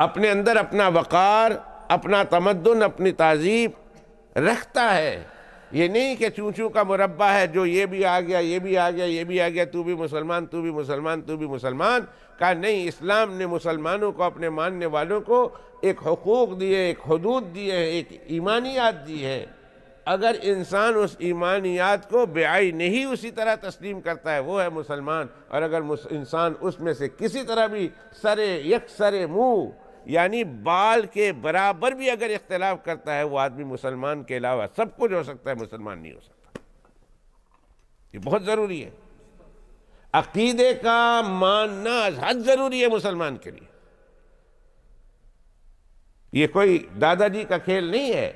اپنے اندر اپنا وقار، اپنا تمدن، اپنی تہذیب رکھتا ہے۔ یہ نہیں کہ چونچوں کا مربع ہے، جو یہ بھی آ گیا، یہ بھی آ گیا، یہ بھی آ گیا، تو بھی مسلمان، تو بھی مسلمان، تو بھی مسلمان، کہا نہیں، اسلام نے مسلمانوں کو، اپنے ماننے والوں کو ایک حقوق دیے، ایک حدود دیے ہیں، ایک ایمانیات دی ہے۔ اگر انسان اس ایمانیات کو بعینہ ہی اسی طرح تسلیم کرتا ہے، وہ ہے مسلمان، اور اگر انسان اس میں سے کسی طرح بھی یکسر منہ، یعنی بال کے برابر بھی اگر اختلاف کرتا ہے، وہ آدمی مسلمان کے علاوہ سب کچھ ہو سکتا ہے، مسلمان نہیں ہو سکتا۔ یہ بہت ضروری ہے، عقیدے کا ماننا حد ضروری ہے مسلمان کے لیے۔ یہ کوئی دادا جی کا کھیل نہیں ہے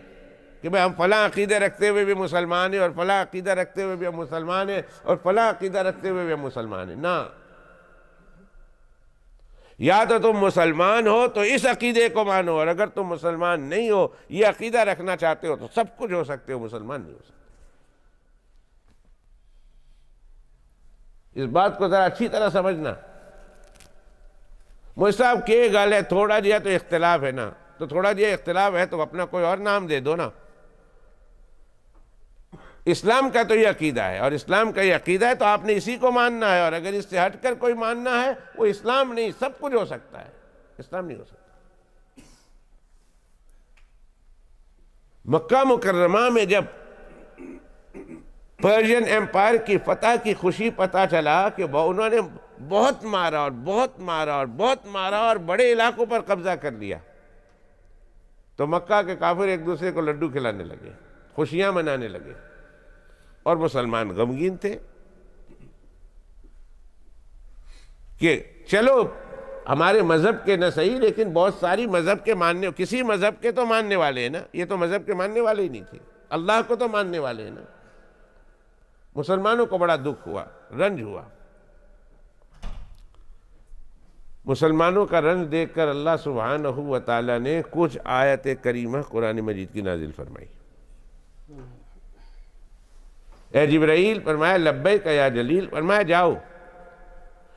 کہ ہم فلاں عقیدے رکھتے ہوئے بھی مسلمان ہیں اور فلاں عقیدہ رکھتے ہوئے بھی ہم مسلمان ہیں اور فلاں عقیدہ رکھتے ہوئے بھی ہم مسلمان ہیں، نہ۔ یا تو تم مسلمان ہو تو اس عقیدے کو مانو، اور اگر تم مسلمان نہیں ہو، یہ عقیدہ رکھنا چاہتے ہو، تو سب کچھ ہو سکتے ہو، مسلمان نہیں ہو سکتے۔ اس بات کو ذرا اچھی طرح سمجھنا۔ مجھ صاحب کے گل ہے، تھوڑا جیا تو اختلاف ہے نا، تو تھوڑا جیا اختلاف ہے تو اپنا کوئی اور نام دے دو نا۔ اسلام کا تو یہ عقیدہ ہے، اور اسلام کا یہ عقیدہ ہے تو آپ نے اسی کو ماننا ہے، اور اگر اس سے ہٹ کر کوئی ماننا ہے، وہ اسلام نہیں، سب کچھ ہو سکتا ہے، اسلام نہیں ہو سکتا۔ مکہ مکرمہ میں جب پرشین ایمپائر کی فتح کی خوشی پتہ چلا کہ انہوں نے بہت مارا اور بہت مارا اور بہت مارا اور بڑے علاقوں پر قبضہ کر لیا، تو مکہ کے کافر ایک دوسرے کو لڈو کھلانے لگے، خوشیاں منانے لگے، اور مسلمان غمگین تھے کہ چلو ہمارے مذہب کے نہ صحیح، لیکن بہت ساری مذہب کے ماننے، کسی مذہب کے تو ماننے والے ہیں نا، یہ تو مذہب کے ماننے والے ہی نہیں تھے، اللہ کو تو ماننے والے ہیں نا۔ مسلمانوں کو بڑا دکھ ہوا، رنج ہوا۔ مسلمانوں کا رنج دیکھ کر اللہ سبحانہ و تعالیٰ نے کچھ آیت کریمہ قرآن مجید کی نازل فرمائی۔ اے جبرائیل، فرمایا لبیک یا جلیل، فرمایا جاؤ،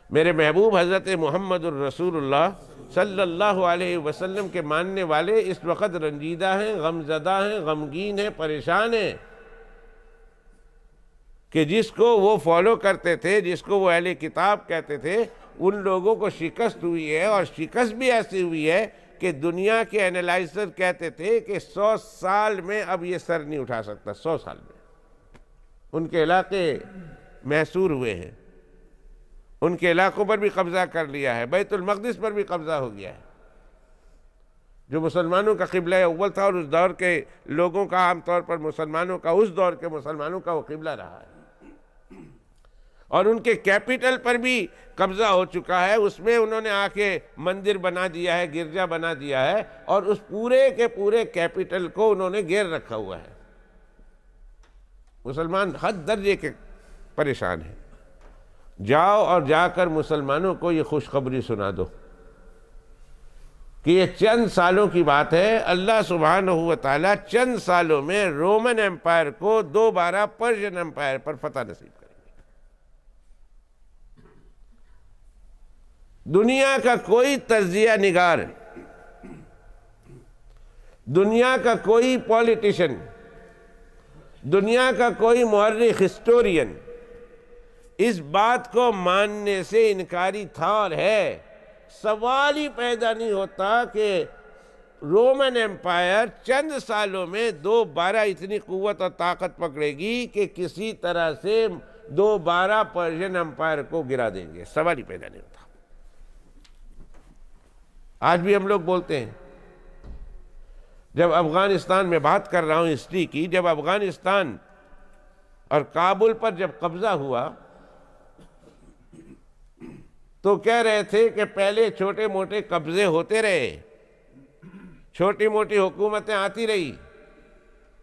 میرے محبوب حضرت محمد الرسول اللہ صلی اللہ علیہ وسلم کے ماننے والے اس وقت رنجیدہ ہیں، غمزدہ ہیں، غمگین ہیں، پریشان ہیں، کہ جس کو وہ فالو کرتے تھے، جس کو وہ اہل کتاب کہتے تھے، ان لوگوں کو شکست ہوئی ہے، اور شکست بھی ایسی ہوئی ہے کہ دنیا کے اینالائزر کہتے تھے کہ 100 سال میں اب یہ سر نہیں اٹھا سکتا، 100 سال میں ان کے علاقے محصور ہوئے ہیں، ان کے علاقوں پر بھی قبضہ کر لیا ہے، بیت المقدس پر بھی قبضہ ہو گیا ہے، جو مسلمانوں کا قبلہ اول تھا، اور اس دور کے لوگوں کا، عام طور پر مسلمانوں کا، اس دور کے مسلمانوں کا وہ قبلہ رہا ہے، اور ان کے کیپٹل پر بھی قبضہ ہو چکا ہے، اس میں انہوں نے آ کے مندر بنا دیا ہے، گرجا بنا دیا ہے، اور اس پورے کے پورے کیپٹل کو انہوں نے گھیر رکھا ہوا ہے۔ مسلمان حد درجے کے پریشان ہیں۔ جاؤ اور جا کر مسلمانوں کو یہ خوشخبری سنا دو کہ یہ چند سالوں کی بات ہے، اللہ سبحانہ و تعالیٰ چند سالوں میں رومن ایمپائر کو دوبارہ پرشین ایمپائر پر فتح نصیب کریں گے۔ دنیا کا کوئی تجزیہ نگار، دنیا کا کوئی پولیٹیشن، دنیا کا کوئی مورخ، ہسٹورین اس بات کو ماننے سے انکاری تھا اور ہے۔ سوال ہی پیدا نہیں ہوتا کہ رومن ایمپائر چند سالوں میں دوبارہ اتنی قوت اور طاقت پکڑے گی کہ کسی طرح سے دوبارہ پرشین ایمپائر کو گرا دیں گے، سوال ہی پیدا نہیں ہوتا۔ آج بھی ہم لوگ بولتے ہیں، جب افغانستان میں بات کر رہا ہوں ہسٹری کی، جب افغانستان اور کابل پر جب قبضہ ہوا تو کہہ رہے تھے کہ پہلے چھوٹے موٹے قبضے ہوتے رہے، چھوٹی موٹی حکومتیں آتی رہی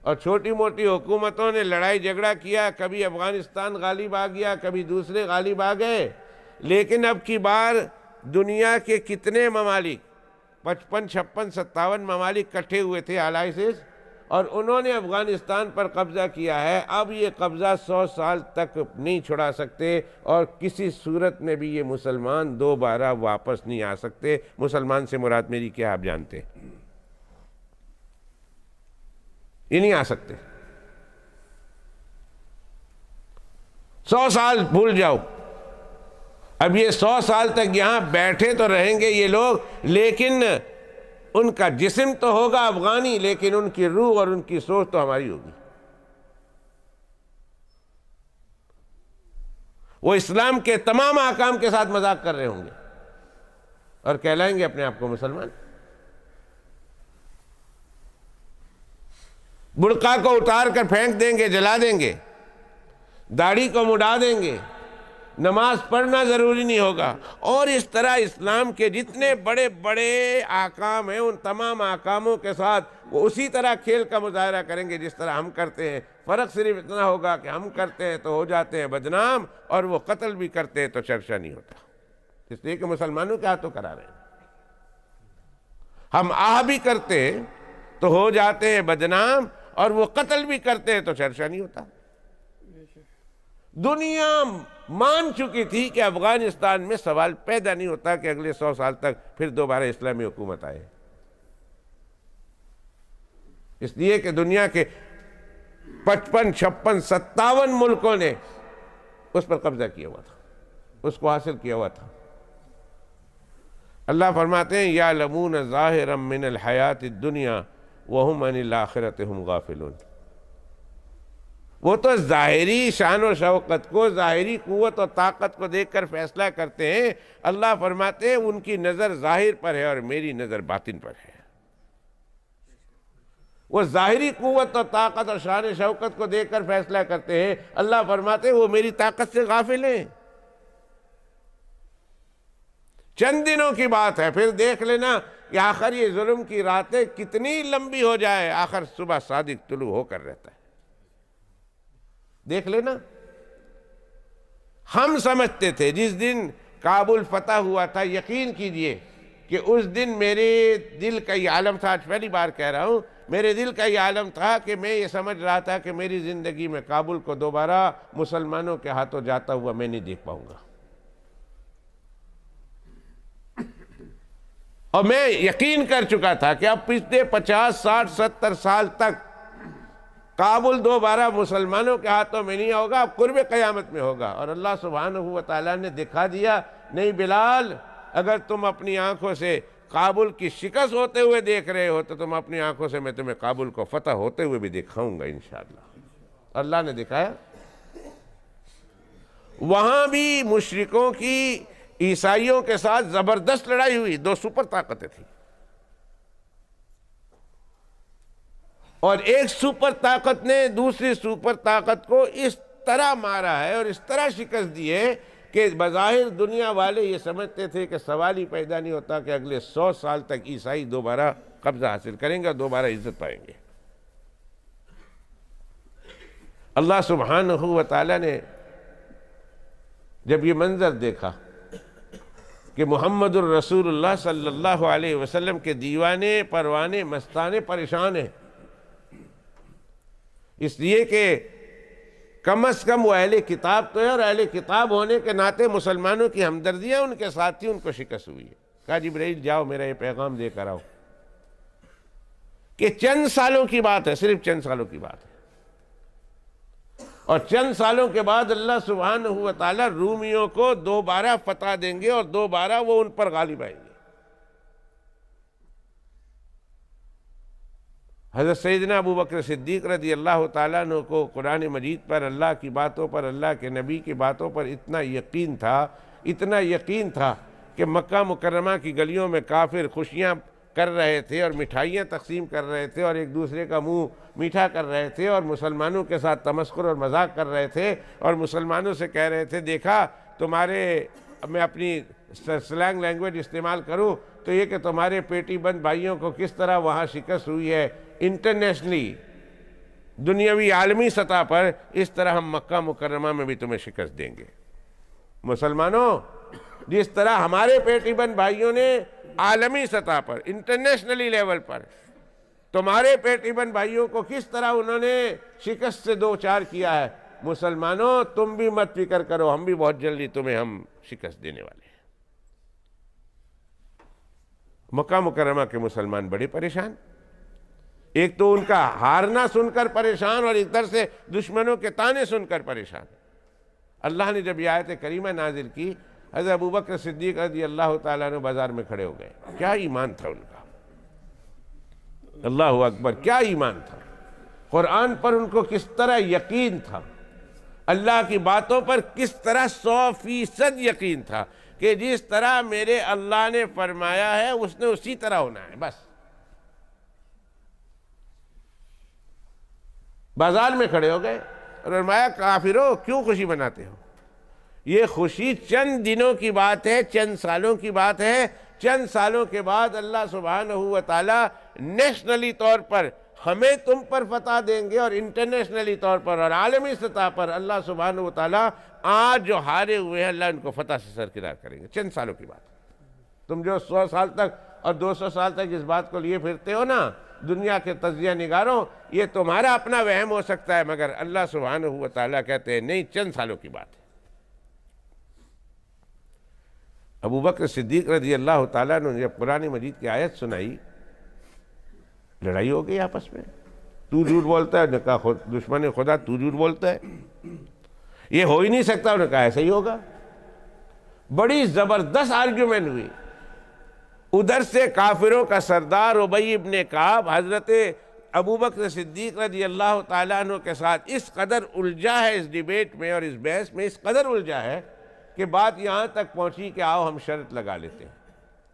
اور چھوٹی موٹی حکومتوں نے لڑائی جھگڑا کیا، کبھی افغانستان غالب آ گیا، کبھی دوسرے غالب آ گئے، لیکن اب کی بار دنیا کے کتنے ممالک 55 56 57 ممالک کٹھے ہوئے تھے الائنسز، اور انہوں نے افغانستان پر قبضہ کیا ہے۔ اب یہ قبضہ 100 سال تک نہیں چھڑا سکتے، اور کسی صورت میں بھی یہ مسلمان دوبارہ واپس نہیں آ سکتے۔ مسلمان سے مراد میری کیا آپ جانتے ہیں؟ یہ نہیں آ سکتے۔ 100 سال بھول جاؤ، اب یہ 100 سال تک یہاں بیٹھے تو رہیں گے یہ لوگ، لیکن ان کا جسم تو ہوگا افغانی، لیکن ان کی روح اور ان کی سوچ تو ہماری ہوگی۔ وہ اسلام کے تمام احکام کے ساتھ مذاق کر رہے ہوں گے اور کہلائیں گے اپنے آپ کو مسلمان۔ برقع کو اتار کر پھینک دیں گے، جلا دیں گے، داڑھی کو مڈا دیں گے، نماز پڑھنا ضروری نہیں ہوگا، اور اس طرح اسلام کے جتنے بڑے بڑے احکام ہیں ان تمام احکاموں کے ساتھ وہ اسی طرح کھیل کا مظاہرہ کریں گے جس طرح ہم کرتے ہیں۔ فرق صرف اتنا ہوگا کہ ہم کرتے ہیں تو ہو جاتے ہیں بدنام، اور وہ قتل بھی کرتے ہیں تو چرچہ نہیں ہوتا، اس لیے کہ مسلمانوں کے ہاتھوں کرا رہے ہیں۔ ہم آہ بھی کرتے ہیں تو ہو جاتے ہیں بدنام، اور وہ قتل بھی کرتے ہیں تو چرچہ نہیں ہوتا۔ دنیا مان چکی تھی کہ افغانستان میں سوال پیدا نہیں ہوتا کہ اگلے 100 سال تک پھر دوبارہ اسلامی حکومت آئے، اس لیے کہ دنیا کے 55 56 57 ملکوں نے اس پر قبضہ کیا ہوا تھا، اس کو حاصل کیا ہوا تھا۔ اللہ فرماتے ہیں یعلمون ظاہرا من الحیات الدنیا وہم عن الآخرۃ ہم غافلون۔ وہ تو ظاہری شان و شوقت کو، ظاہری قوت و طاقت کو دیکھ کر فیصلہ کرتے ہیں۔ اللہ فرماتے ہیں ان کی نظر ظاہر پر ہے اور میری نظر باطن پر ہے۔ وہ ظاہری قوت و طاقت اور شان و شوقت کو دیکھ کر فیصلہ کرتے ہیں، اللہ فرماتے ہیں وہ میری طاقت سے غافل ہیں۔ چند دنوں کی بات ہے، پھر دیکھ لینا کہ آخر یہ ظلم کی راتیں کتنی لمبی ہو جائے، آخر صبح صادق طلوع ہو کر رہتا ہے۔ دیکھ لینا، ہم سمجھتے تھے جس دن کابل فتح ہوا تھا، یقین کیجئے کہ اس دن میرے دل کا یہ عالم تھا، آج پہلی بار کہہ رہا ہوں، میرے دل کا یہ عالم تھا کہ میں یہ سمجھ رہا تھا کہ میری زندگی میں کابل کو دوبارہ مسلمانوں کے ہاتھوں جاتا ہوا میں نہیں دیکھ پاؤں گا، اور میں یقین کر چکا تھا کہ اب پچھلے 50 60 70 سال تک کابل دوبارہ مسلمانوں کے ہاتھوں میں نہیں ہوگا، اب قرب قیامت میں ہوگا۔ اور اللہ سبحانہ و تعالیٰ نے دکھا دیا، نہیں بلال، اگر تم اپنی آنکھوں سے کابل کی شکست ہوتے ہوئے دیکھ رہے ہو تو تم اپنی آنکھوں سے میں تمہیں کابل کو فتح ہوتے ہوئے بھی دکھاؤں گا انشاءاللہ۔ اللہ نے دکھایا۔ وہاں بھی مشرکوں کی عیسائیوں کے ساتھ زبردست لڑائی ہوئی، 2 سپر طاقتیں تھیں، اور ایک سپر طاقت نے دوسری سپر طاقت کو اس طرح مارا ہے اور اس طرح شکست دی ہے کہ بظاہر دنیا والے یہ سمجھتے تھے کہ سوال ہی پیدا نہیں ہوتا کہ اگلے 100 سال تک عیسائی دوبارہ قبضہ حاصل کریں گے اور دوبارہ عزت پائیں گے۔ اللہ سبحانہ و تعالیٰ نے جب یہ منظر دیکھا کہ محمد الرسول اللہ صلی اللہ علیہ وسلم کے دیوانے پروانے مستانے پریشان ہیں، اس لیے کہ کم از کم وہ اہل کتاب تو ہے، اور اہل کتاب ہونے کے ناطے مسلمانوں کی ہمدردیاں ان کے ساتھ تھی، ان کو شکست ہوئی ہے۔ کہا جبرائیل جاؤ میرا یہ پیغام دے کر آؤ کہ چند سالوں کی بات ہے، صرف چند سالوں کی بات ہے، اور چند سالوں کے بعد اللہ سبحانہ و تعالیٰ رومیوں کو دوبارہ فتح دیں گے اور دوبارہ وہ ان پر غالب آئیں گے۔ حضرت سیدنا ابو بکر صدیق رضی اللہ تعالیٰ عنہ کو قرآن مجید پر، اللہ کی باتوں پر، اللہ کے نبی کی باتوں پر اتنا یقین تھا کہ مکہ مکرمہ کی گلیوں میں کافر خوشیاں کر رہے تھے اور مٹھائیاں تقسیم کر رہے تھے اور ایک دوسرے کا منہ میٹھا کر رہے تھے اور مسلمانوں کے ساتھ تمسخر اور مذاق کر رہے تھے اور مسلمانوں سے کہہ رہے تھے، دیکھا تمہارے، میں اپنی سلینگ لینگویج استعمال کروں تو یہ کہ تمہارے پیٹی بند بھائیوں کو کس طرح وہاں شکست ہوئی ہے، انٹرنیشنلی دنیاوی عالمی سطح پر، اس طرح ہم مکہ مکرمہ میں بھی تمہیں شکست دیں گے۔ مسلمانوں، جس طرح ہمارے پیٹی بند بھائیوں نے عالمی سطح پر، انٹرنیشنلی لیول پر تمہارے پیٹی بند بھائیوں کو کس طرح انہوں نے شکست سے دوچار کیا ہے، مسلمانوں تم بھی مت فکر کرو، ہم بھی بہت جلدی تمہیں ہم شکست دینے والے ہیں۔ مکہ مکرمہ کے مسلمان بڑے پریشان، ایک تو ان کا ہارنا سن کر پریشان اور ایک طرف سے دشمنوں کے طعنے سن کر پریشان۔ اللہ نے جب یہ آیت کریمہ نازل کی، حضرت ابوبکر صدیق رضی اللہ تعالیٰ عنہ بازار میں کھڑے ہو گئے۔ کیا ایمان تھا ان کا، اللہ اکبر، کیا ایمان تھا! قرآن پر ان کو کس طرح یقین تھا، اللہ کی باتوں پر کس طرح 100% یقین تھا کہ جس طرح میرے اللہ نے فرمایا ہے اس نے اسی طرح ہونا ہے۔ بس بازار میں کھڑے ہو گئے اور فرمایا، کافرو کیوں خوشی مناتے ہو؟ یہ خوشی چند دنوں کی بات ہے، چند سالوں کی بات ہے۔ چند سالوں کے بعد اللہ سبحانہ و تعالی نیشنلی طور پر ہمیں تم پر فتح دیں گے اور انٹرنیشنلی طور پر اور عالمی سطح پر اللہ سبحانہ و تعالی آج جو ہارے ہوئے ہیں اللہ ان کو فتح سے سرکنار کریں گے۔ چند سالوں کی بات۔ تم جو 100 سال تک اور 200 سال تک اس بات کو لیے پھرتے ہو نا دنیا کے تجزیہ نگاروں، یہ تمہارا اپنا وہم ہو سکتا ہے، مگر اللہ سبحانہ و تعالی کہتے ہیں نہیں، چند سالوں کی بات ہے۔ ابو بکر صدیق رضی اللہ تعالیٰ نے جب قرآن مجید کی آیت سنائی، لڑائی ہو گئی آپس میں۔ تو جھوٹ بولتا ہے، نے کہا دشمن خدا تو جھوٹ بولتا ہے، یہ ہو ہی نہیں سکتا، انہوں نے کہا ایسا ہی ہوگا۔ بڑی زبردست آرگیومنٹ ہوئی۔ ادھر سے کافروں کا سردار ابی ابن کعب حضرت ابو بکر صدیق رضی اللہ تعالیٰ عنہ کے ساتھ اس قدر الجھا ہے اس ڈیبیٹ میں اور اس بحث میں، اس قدر الجھا ہے کہ بات یہاں تک پہنچی کہ آؤ ہم شرط لگا لیتے ہیں،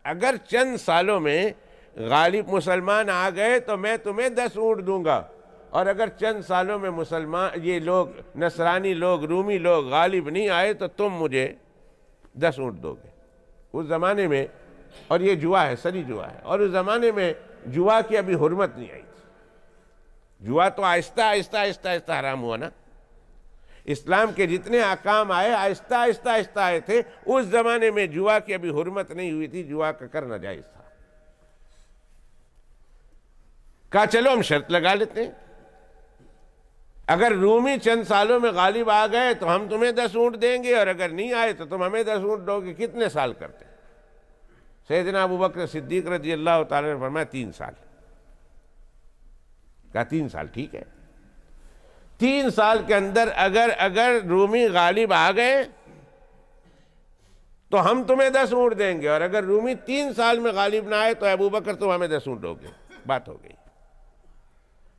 اگر چند سالوں میں غالب مسلمان آ گئے تو میں تمہیں 10 اونٹ دوں گا، اور اگر چند سالوں میں مسلمان یہ لوگ نصرانی لوگ رومی لوگ غالب نہیں آئے تو تم مجھے 10 اونٹ دو گے۔ اس زمانے میں، اور یہ جوا ہے، سری جوا ہے، اور اس زمانے میں جوا کی ابھی حرمت نہیں آئی تھی۔ جوا تو آہستہ آہستہ آہستہ آہستہ حرام ہوا نا، اسلام کے جتنے احکام آئے آہستہ آہستہ آہستہ آئے تھے، اس زمانے میں جوا کی ابھی حرمت نہیں ہوئی تھی، جوا کا کرنا جائز تھا۔ کہا چلو ہم شرط لگا لیتے ہیں، اگر رومی چند سالوں میں غالب آ گئے تو ہم تمہیں 10 اونٹ دیں گے، اور اگر نہیں آئے تو تم ہمیں 10 اونٹ دو گے۔ کتنے سال کرتے ہیں؟ سیدنا ابو بکر صدیق رضی اللہ تعالیٰ نے فرمایا 3 سال۔ کہا 3 سال ٹھیک ہے، 3 سال کے اندر اگر رومی غالب آ گئے تو ہم تمہیں 10 اونٹ دیں گے، اور اگر رومی 3 سال میں غالب نہ آئے تو ابو بکر تم ہمیں 10 اونٹ دو گے۔ بات ہو گئی۔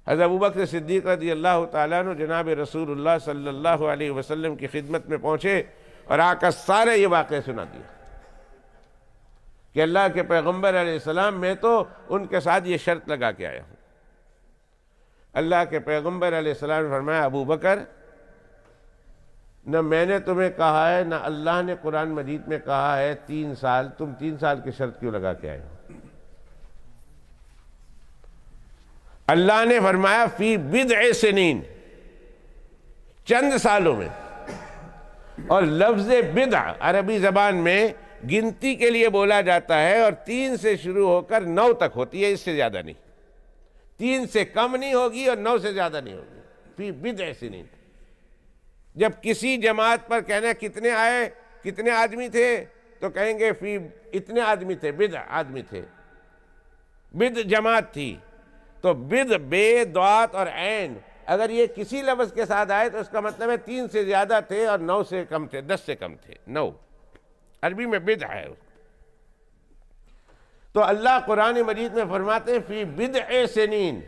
حضرت ابو بکر صدیق رضی اللہ تعالیٰ عنہ جناب رسول اللہ صلی اللہ علیہ وسلم کی خدمت میں پہنچے اور آ کر سارے یہ واقعہ سنا دیا کہ اللہ کے پیغمبر علیہ السلام، میں تو ان کے ساتھ یہ شرط لگا کے آیا ہوں۔ اللہ کے پیغمبر علیہ السلام نے فرمایا، ابو بکر، نہ میں نے تمہیں کہا ہے نہ اللہ نے قرآن مجید میں کہا ہے 3 سال، تم 3 سال کی شرط کیوں لگا کے آئے ہو؟ اللہ نے فرمایا فی بضع سنین، چند سالوں میں، اور لفظ بضع عربی زبان میں گنتی کے لیے بولا جاتا ہے، اور 3 سے شروع ہو کر 9 تک ہوتی ہے، اس سے زیادہ نہیں، 3 سے کم نہیں ہوگی اور 9 سے زیادہ نہیں ہوگی۔ فی بضع سنین، جب کسی جماعت پر کہنا کتنے آئے، کتنے آدمی تھے، تو کہیں گے فی اتنے آدمی تھے، بضع آدمی تھے، بضع جماعت تھی، تو بضع بے، ضاد اور عین اگر یہ کسی لفظ کے ساتھ آئے تو اس کا مطلب ہے 3 سے زیادہ تھے اور 9 سے کم تھے، 10 سے کم تھے، 9 عربی میں بدع ہے۔ تو اللہ قرآن مجید میں فرماتے ہیں فی بدع سنین،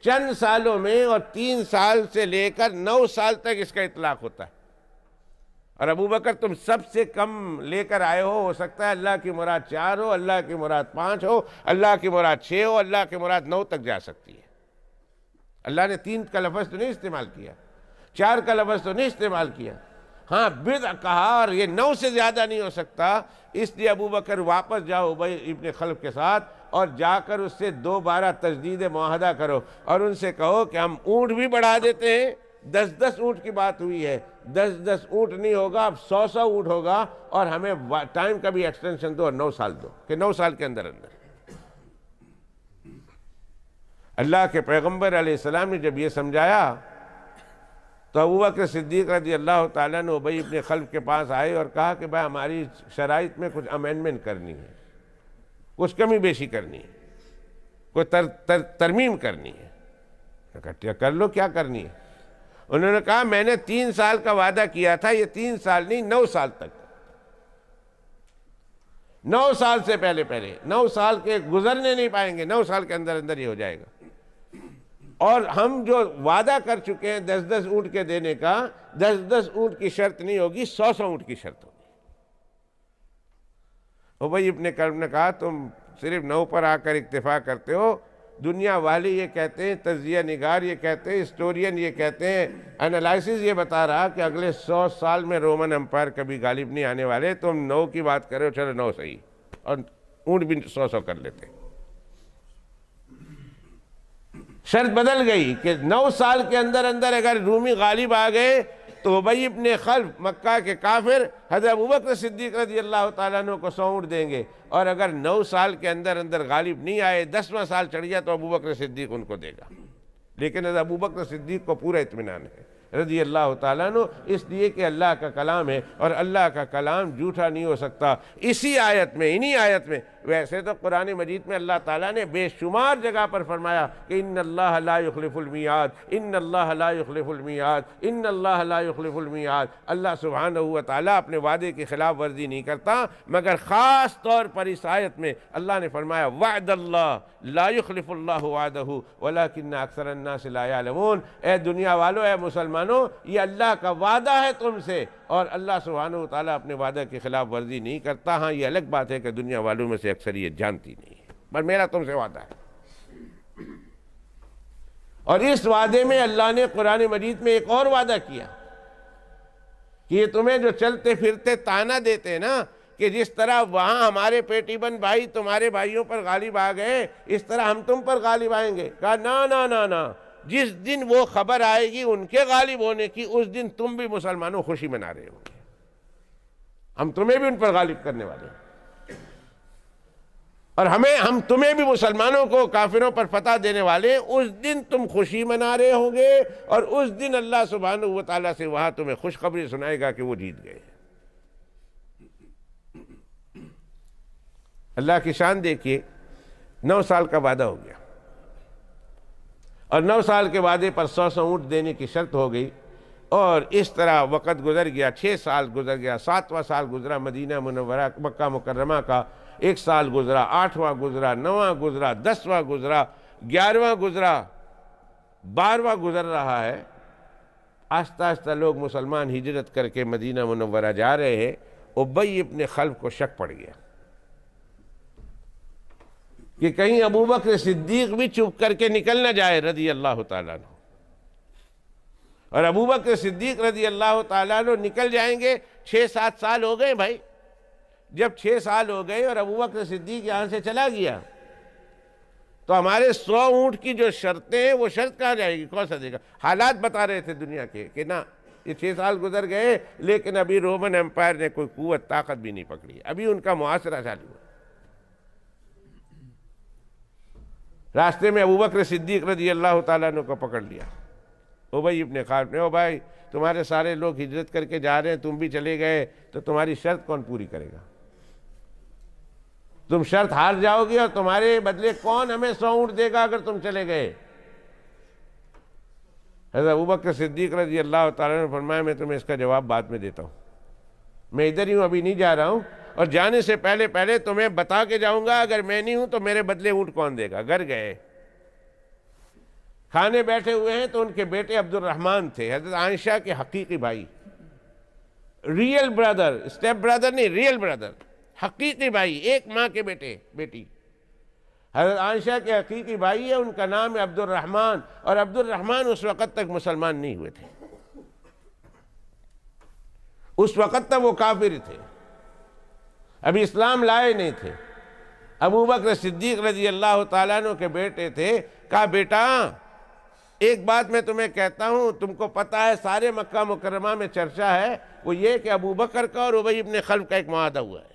چند سالوں میں، اور 3 سال سے لے کر 9 سال تک اس کا اطلاق ہوتا ہے۔ اور ابو بکر تم سب سے کم لے کر آئے ہو سکتا ہے اللہ کی مراد 4 ہو، اللہ کی مراد 5 ہو، اللہ کی مراد 6 ہو، اللہ کی مراد 9 تک جا سکتی ہے۔ اللہ نے 3 کا لفظ تو نہیں استعمال کیا، 4 کا لفظ تو نہیں استعمال کیا، ہاں بدع کہا، اور یہ 9 سے زیادہ نہیں ہو سکتا۔ اس لیے ابو بکر واپس جاؤ ابی ابن خلف کے ساتھ اور جا کر اس سے دوبارہ تجدید معاہدہ کرو اور ان سے کہو کہ ہم اونٹ بھی بڑھا دیتے ہیں، 10 اونٹ کی بات ہوئی ہے، 10 اونٹ نہیں ہوگا، اب 100 اونٹ ہوگا، اور ہمیں ٹائم کا بھی ایکسٹینشن دو اور 9 سال دو، کہ 9 سال کے اندر اللہ کے پیغمبر علیہ السلام نے جب یہ سمجھایا تو ابوبکر صدیق رضی اللہ تعالیٰ نے ابی ابن خلف کے پاس آئے اور کہا کہ بھائی ہماری شرائط میں کچھ امینڈمنٹ کرنی ہے، کچھ کمی بیشی کرنی ہے، کوئی ترمیم کرنی ہے۔ کہا کر لو، کیا کرنی ہے؟ انہوں نے کہا میں نے 3 سال کا وعدہ کیا تھا، یہ 3 سال نہیں 9 سال تک، 9 سال سے پہلے 9 سال کے گزرنے نہیں پائیں گے، 9 سال کے اندر اندر یہ ہو جائے گا۔ اور ہم جو وعدہ کر چکے ہیں 10 اونٹ کے دینے کا، 10 اونٹ کی شرط نہیں ہوگی، 100 اونٹ کی شرط ہوگی۔ ابی ابن خلف نے کہا تم صرف 9 پر آ کر اکتفا کرتے ہو، دنیا والے یہ کہتے ہیں، تجزیہ نگار یہ کہتے ہیں، ہسٹورین یہ کہتے ہیں، انالائسس یہ بتا رہا کہ اگلے 100 سال میں رومن امپائر کبھی غالب نہیں آنے والے، تم 9 کی بات کرو، چلو 9 صحیح، اور اونٹ بھی 100 کر لیتے۔ شرط بدل گئی کہ 9 سال کے اندر اندر اگر رومی غالب آ گئے تو ابی ابن خلف مکہ کے کافر حضرت ابوبکر صدیق رضی اللہ تعالیٰ عنہ کو 100 اونٹ دیں گے، اور اگر 9 سال کے اندر اندر غالب نہیں آئے، 10واں سال چڑھ گیا تو ابوبکر صدیق ان کو دے گا۔ لیکن حضرت ابوبکر صدیق کو پورا اطمینان ہے رضی اللہ تعالیٰ عنہ، اس لیے کہ اللہ کا کلام ہے اور اللہ کا کلام جھوٹا نہیں ہو سکتا۔ اسی آیت میں، انہی آیت میں، ویسے تو قرآن مجید میں اللہ تعالیٰ نے بے شمار جگہ پر فرمایا کہ ان اللہ لا یخلف المیعاد، ان اللہ لا یخلف المیعاد، ان اللہ لا یخلف المیعاد۔ اللہ سبحانہ و تعالیٰ اپنے وعدے کی خلاف ورزی نہیں کرتا، مگر خاص طور پر اس آیت میں اللہ نے فرمایا وعد اللہ لا یخلف اللہ وعدہ ولکن اکثر الناس لا یعلمون۔ اے دنیا والو، اے مسلمانوں، یہ اللہ کا وعدہ ہے تم سے، اور اللہ سبحانہ و تعالیٰ اپنے وعدہ کی خلاف ورزی نہیں کرتا۔ ہاں یہ الگ بات ہے کہ دنیا والوں میں سے اکثریت جانتی نہیں ہے، پر میرا تم سے وعدہ ہے۔ اور اس وعدے میں اللہ نے قرآن مجید میں ایک اور وعدہ کیا کہ یہ تمہیں جو چلتے پھرتے تانا دیتے نا کہ جس طرح وہاں ہمارے پیٹی بن بھائی تمہارے بھائیوں پر غالب آ گئے، اس طرح ہم تم پر غالب آئیں گے۔ کہا نا نا نا نا، جس دن وہ خبر آئے گی ان کے غالب ہونے کی، اس دن تم بھی مسلمانوں خوشی منا رہے ہو گے، ہم تمہیں بھی ان پر غالب کرنے والے ہیں، اور ہم تمہیں بھی مسلمانوں کو کافروں پر فتح دینے والے ہیں۔ اس دن تم خوشی منا رہے ہوں گے، اور اس دن اللہ سبحانہ و تعالیٰ سے وہاں تمہیں خوشخبری سنائے گا کہ وہ جیت گئے۔ اللہ کی شان دیکھیے، 9 سال کا وعدہ ہو گیا، اور 9 سال کے وعدے پر 100 اونٹ دینے کی شرط ہو گئی، اور اس طرح وقت گزر گیا، 6 سال گزر گیا، 7واں سال گزرا مدینہ منورہ مکہ مکرمہ کا، 1 سال گزرا، 8واں گزرا، 9واں گزرا، 10واں گزرا، 11واں گزرا، 12واں گزر رہا ہے۔ آہستہ آہستہ لوگ مسلمان ہجرت کر کے مدینہ منورہ جا رہے ہیں۔ ابی ابن خلف کو شک پڑ گیا کہ کہیں ابوبکر صدیق بھی چپ کر کے نکل نہ جائے رضی اللہ تعالیٰ عنہ، اور ابوبکر صدیق رضی اللہ تعالیٰ عنہ نکل جائیں گے۔ 6-7 سال ہو گئے بھائی، جب 6 سال ہو گئے اور ابوبکر صدیق یہاں سے چلا گیا تو ہمارے 100 اونٹ کی جو شرطیں ہیں وہ شرط کہاں جائے گی، کون سا دے گا؟ حالات بتا رہے تھے دنیا کے کہ نہ، یہ 6 سال گزر گئے لیکن ابھی رومن امپائر نے کوئی قوت طاقت بھی نہیں پکڑی، ابھی ان کا معاصرہ چالو ہے۔ راستے میں ابوبکر صدیق رضی اللہ تعالیٰ عنہ کو پکڑ لیا ابی ابن خلف نے۔ او بھائی، تمہارے سارے لوگ ہجرت کر کے جا رہے ہیں، تم بھی چلے گئے، تو تمہاری شرط کون پوری کرے گا؟ تم شرط ہار جاؤ گے اور تمہارے بدلے کون ہمیں 100 اونٹ دے گا اگر تم چلے گئے؟ حضرت ابوبکر صدیق رضی اللہ تعالیٰ نے فرمایا میں تمہیں اس کا جواب بعد میں دیتا ہوں، میں ادھر ہی ہوں، ابھی نہیں جا رہا ہوں، اور جانے سے پہلے تمہیں بتا کے جاؤں گا، اگر میں نہیں ہوں تو میرے بدلے اونٹ کون دے گا؟ گھر گئے، کھانے بیٹھے ہوئے ہیں تو ان کے بیٹے عبد الرحمن تھے، حضرت عائشہ کے حقیقی بھائی، ریئل برادر، اسٹیپ برادر نہیں، ریئل برادر، حقیقی بھائی، ایک ماں کے بیٹی حضرت عائشہ کے حقیقی بھائی ہے، ان کا نام ہے عبد الرحمن، اور عبد الرحمن اس وقت تک مسلمان نہیں ہوئے تھے، اس وقت تک وہ کافر تھے، ابھی اسلام لائے نہیں تھے۔ ابوبکر صدیق رضی اللہ تعالیٰ عنہ کے بیٹے تھے، کہا بیٹا ایک بات میں تمہیں کہتا ہوں، تم کو پتا ہے سارے مکہ مکرمہ میں چرچا ہے، وہ یہ کہ ابوبکر کا اور ابی ابن خلف کا ایک معاہدہ ہوا ہے،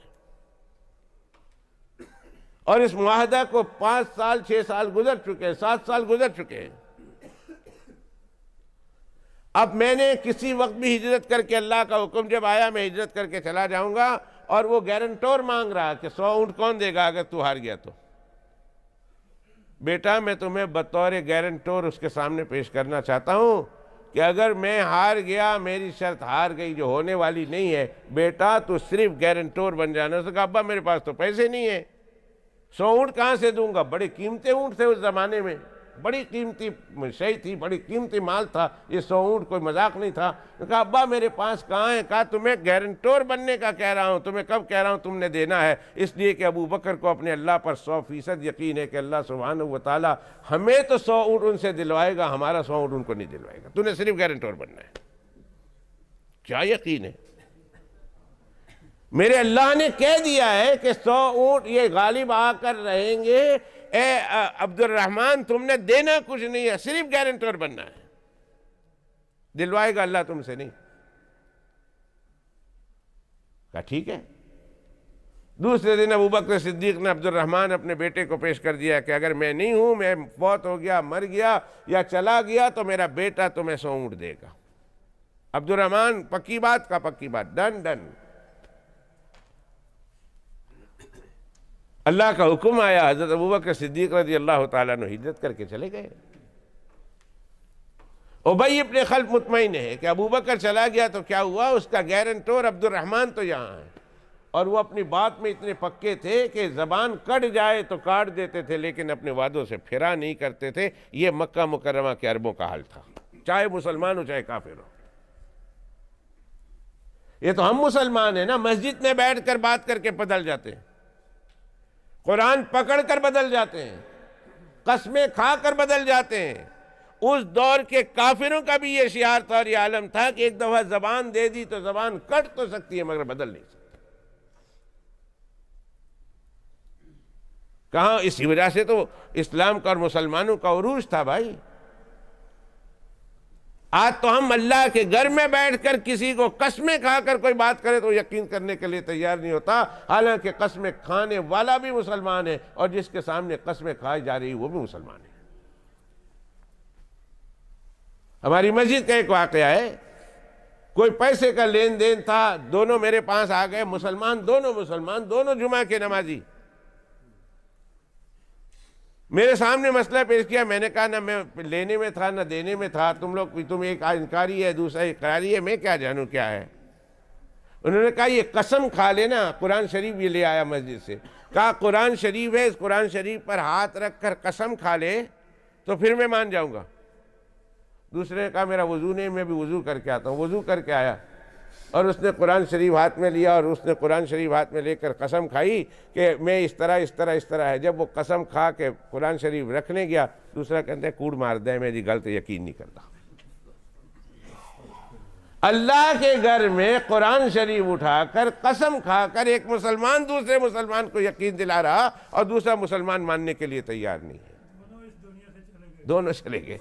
اور اس معاہدہ کو 5 سال 6 سال گزر چکے ہیں، 7 سال گزر چکے ہیں، اب میں نے کسی وقت بھی ہجرت کر کے، اللہ کا حکم جب آیا میں ہجرت کر کے چلا جاؤں گا، اور وہ گارنٹور مانگ رہا کہ 100 اونٹ کون دے گا اگر تو ہار گیا تو؟ بیٹا میں تمہیں بطور گارنٹور اس کے سامنے پیش کرنا چاہتا ہوں کہ اگر میں ہار گیا، میری شرط ہار گئی جو ہونے والی نہیں ہے، بیٹا تو صرف گارنٹور بن جانا۔ اس نے کہا ابا میرے پاس تو پیسے نہیں ہیں، 100 اونٹ کہاں سے دوں گا؟ بڑے قیمتی اونٹ تھے اس زمانے میں، بڑی قیمتی شے تھی، بڑی قیمتی مال تھا، یہ 100 اونٹ کوئی مذاق نہیں تھا۔ کہا ابا میرے پاس کہاں ہے؟ کہا تمہیں گارنٹور بننے کا کہہ رہا ہوں، تمہیں کب کہہ رہا ہوں تم نے دینا ہے، اس لیے کہ ابوبکر کو اپنے اللہ پر 100% یقین ہے کہ اللہ سبحانہ وتعالی ہمیں تو 100 اونٹ ان سے دلوائے گا، ہمارا 100 اونٹ ان کو نہیں دلوائے گا، تو نے صرف گارنٹور بننا ہے۔ کیا یقین ہے؟ میرے اللہ نے کہہ دیا ہے کہ 100 اونٹ یہ غالب آ کر رہیں گے، اے عبد الرحمن تم نے دینا کچھ نہیں ہے، صرف گارنٹور بننا ہے، دلوائے گا اللہ تم سے نہیں۔ کہا ٹھیک ہے۔ دوسرے دن ابوبکر صدیق نے عبد الرحمن اپنے بیٹے کو پیش کر دیا کہ اگر میں نہیں ہوں، میں فوت ہو گیا، مر گیا یا چلا گیا، تو میرا بیٹا تمہیں 100 اونٹ دے گا۔ عبد الرحمن پکی بات کا پکی بات، ڈن۔ اللہ کا حکم آیا، حضرت ابوبکر صدیق رضی اللہ تعالیٰ عنہ ہجرت کر کے چلے گئے۔ ابی ابن خلف مطمئن ہے کہ ابوبکر چلا گیا تو کیا ہوا، اس کا گارنٹور عبد الرحمن تو یہاں ہے، اور وہ اپنی بات میں اتنے پکے تھے کہ زبان کٹ جائے تو کاٹ دیتے تھے، لیکن اپنے وعدوں سے پھرا نہیں کرتے تھے۔ یہ مکہ مکرمہ کے عربوں کا حال تھا، چاہے مسلمان ہو چاہے کافر ہو۔ یہ تو ہم مسلمان ہیں نا، مسجد میں بیٹھ کر بات کر کے بدل جاتے ہیں، قرآن پکڑ کر بدل جاتے ہیں، قسمیں کھا کر بدل جاتے ہیں۔ اس دور کے کافروں کا بھی یہ شعار تھا اور یہ عالم تھا کہ ایک دفعہ زبان دے دی تو زبان کٹ تو سکتی ہے مگر بدل نہیں سکتی۔ کہاں؟ اسی وجہ سے تو اسلام کا اور مسلمانوں کا عروج تھا بھائی۔ آج تو ہم اللہ کے گھر میں بیٹھ کر کسی کو قسمیں کھا کر کوئی بات کرے تو یقین کرنے کے لیے تیار نہیں ہوتا، حالانکہ قسمیں کھانے والا بھی مسلمان ہے اور جس کے سامنے قسمیں کھائی جا رہی وہ بھی مسلمان ہے۔ ہماری مسجد کا ایک واقعہ ہے، کوئی پیسے کا لین دین تھا، دونوں میرے پاس آ گئے، مسلمان، دونوں جمعہ کے نمازی، میرے سامنے مسئلہ پیش کیا۔ میں نے کہا نہ میں لینے میں تھا نہ دینے میں تھا، تم ایک انکاری ہے، دوسرا اقراری ہے، میں کیا جانوں کیا ہے۔ انہوں نے کہا یہ قسم کھا لینا، قرآن شریف یہ لے آیا مسجد سے، کہا قرآن شریف ہے، اس قرآن شریف پر ہاتھ رکھ کر قسم کھا لے تو پھر میں مان جاؤں گا۔ دوسرے نے کہا میرا وضو نہیں، میں بھی وضو کر کے آتا ہوں۔ وضو کر کے آیا اور اس نے قرآن شریف ہاتھ میں لیا اور اس نے قرآن شریف ہاتھ میں لے کر قسم کھائی کہ میں اس طرح ہے۔ جب وہ قسم کھا کے قرآن شریف رکھنے گیا، دوسرا کہتے ہیں کوڑ مار دے، میں غلط یقین نہیں کرتا۔ اللہ کے گھر میں قرآن شریف اٹھا کر قسم کھا کر ایک مسلمان دوسرے مسلمان کو یقین دلا رہا اور دوسرا مسلمان ماننے کے لیے تیار نہیں ہے، دونوں چلے گئے۔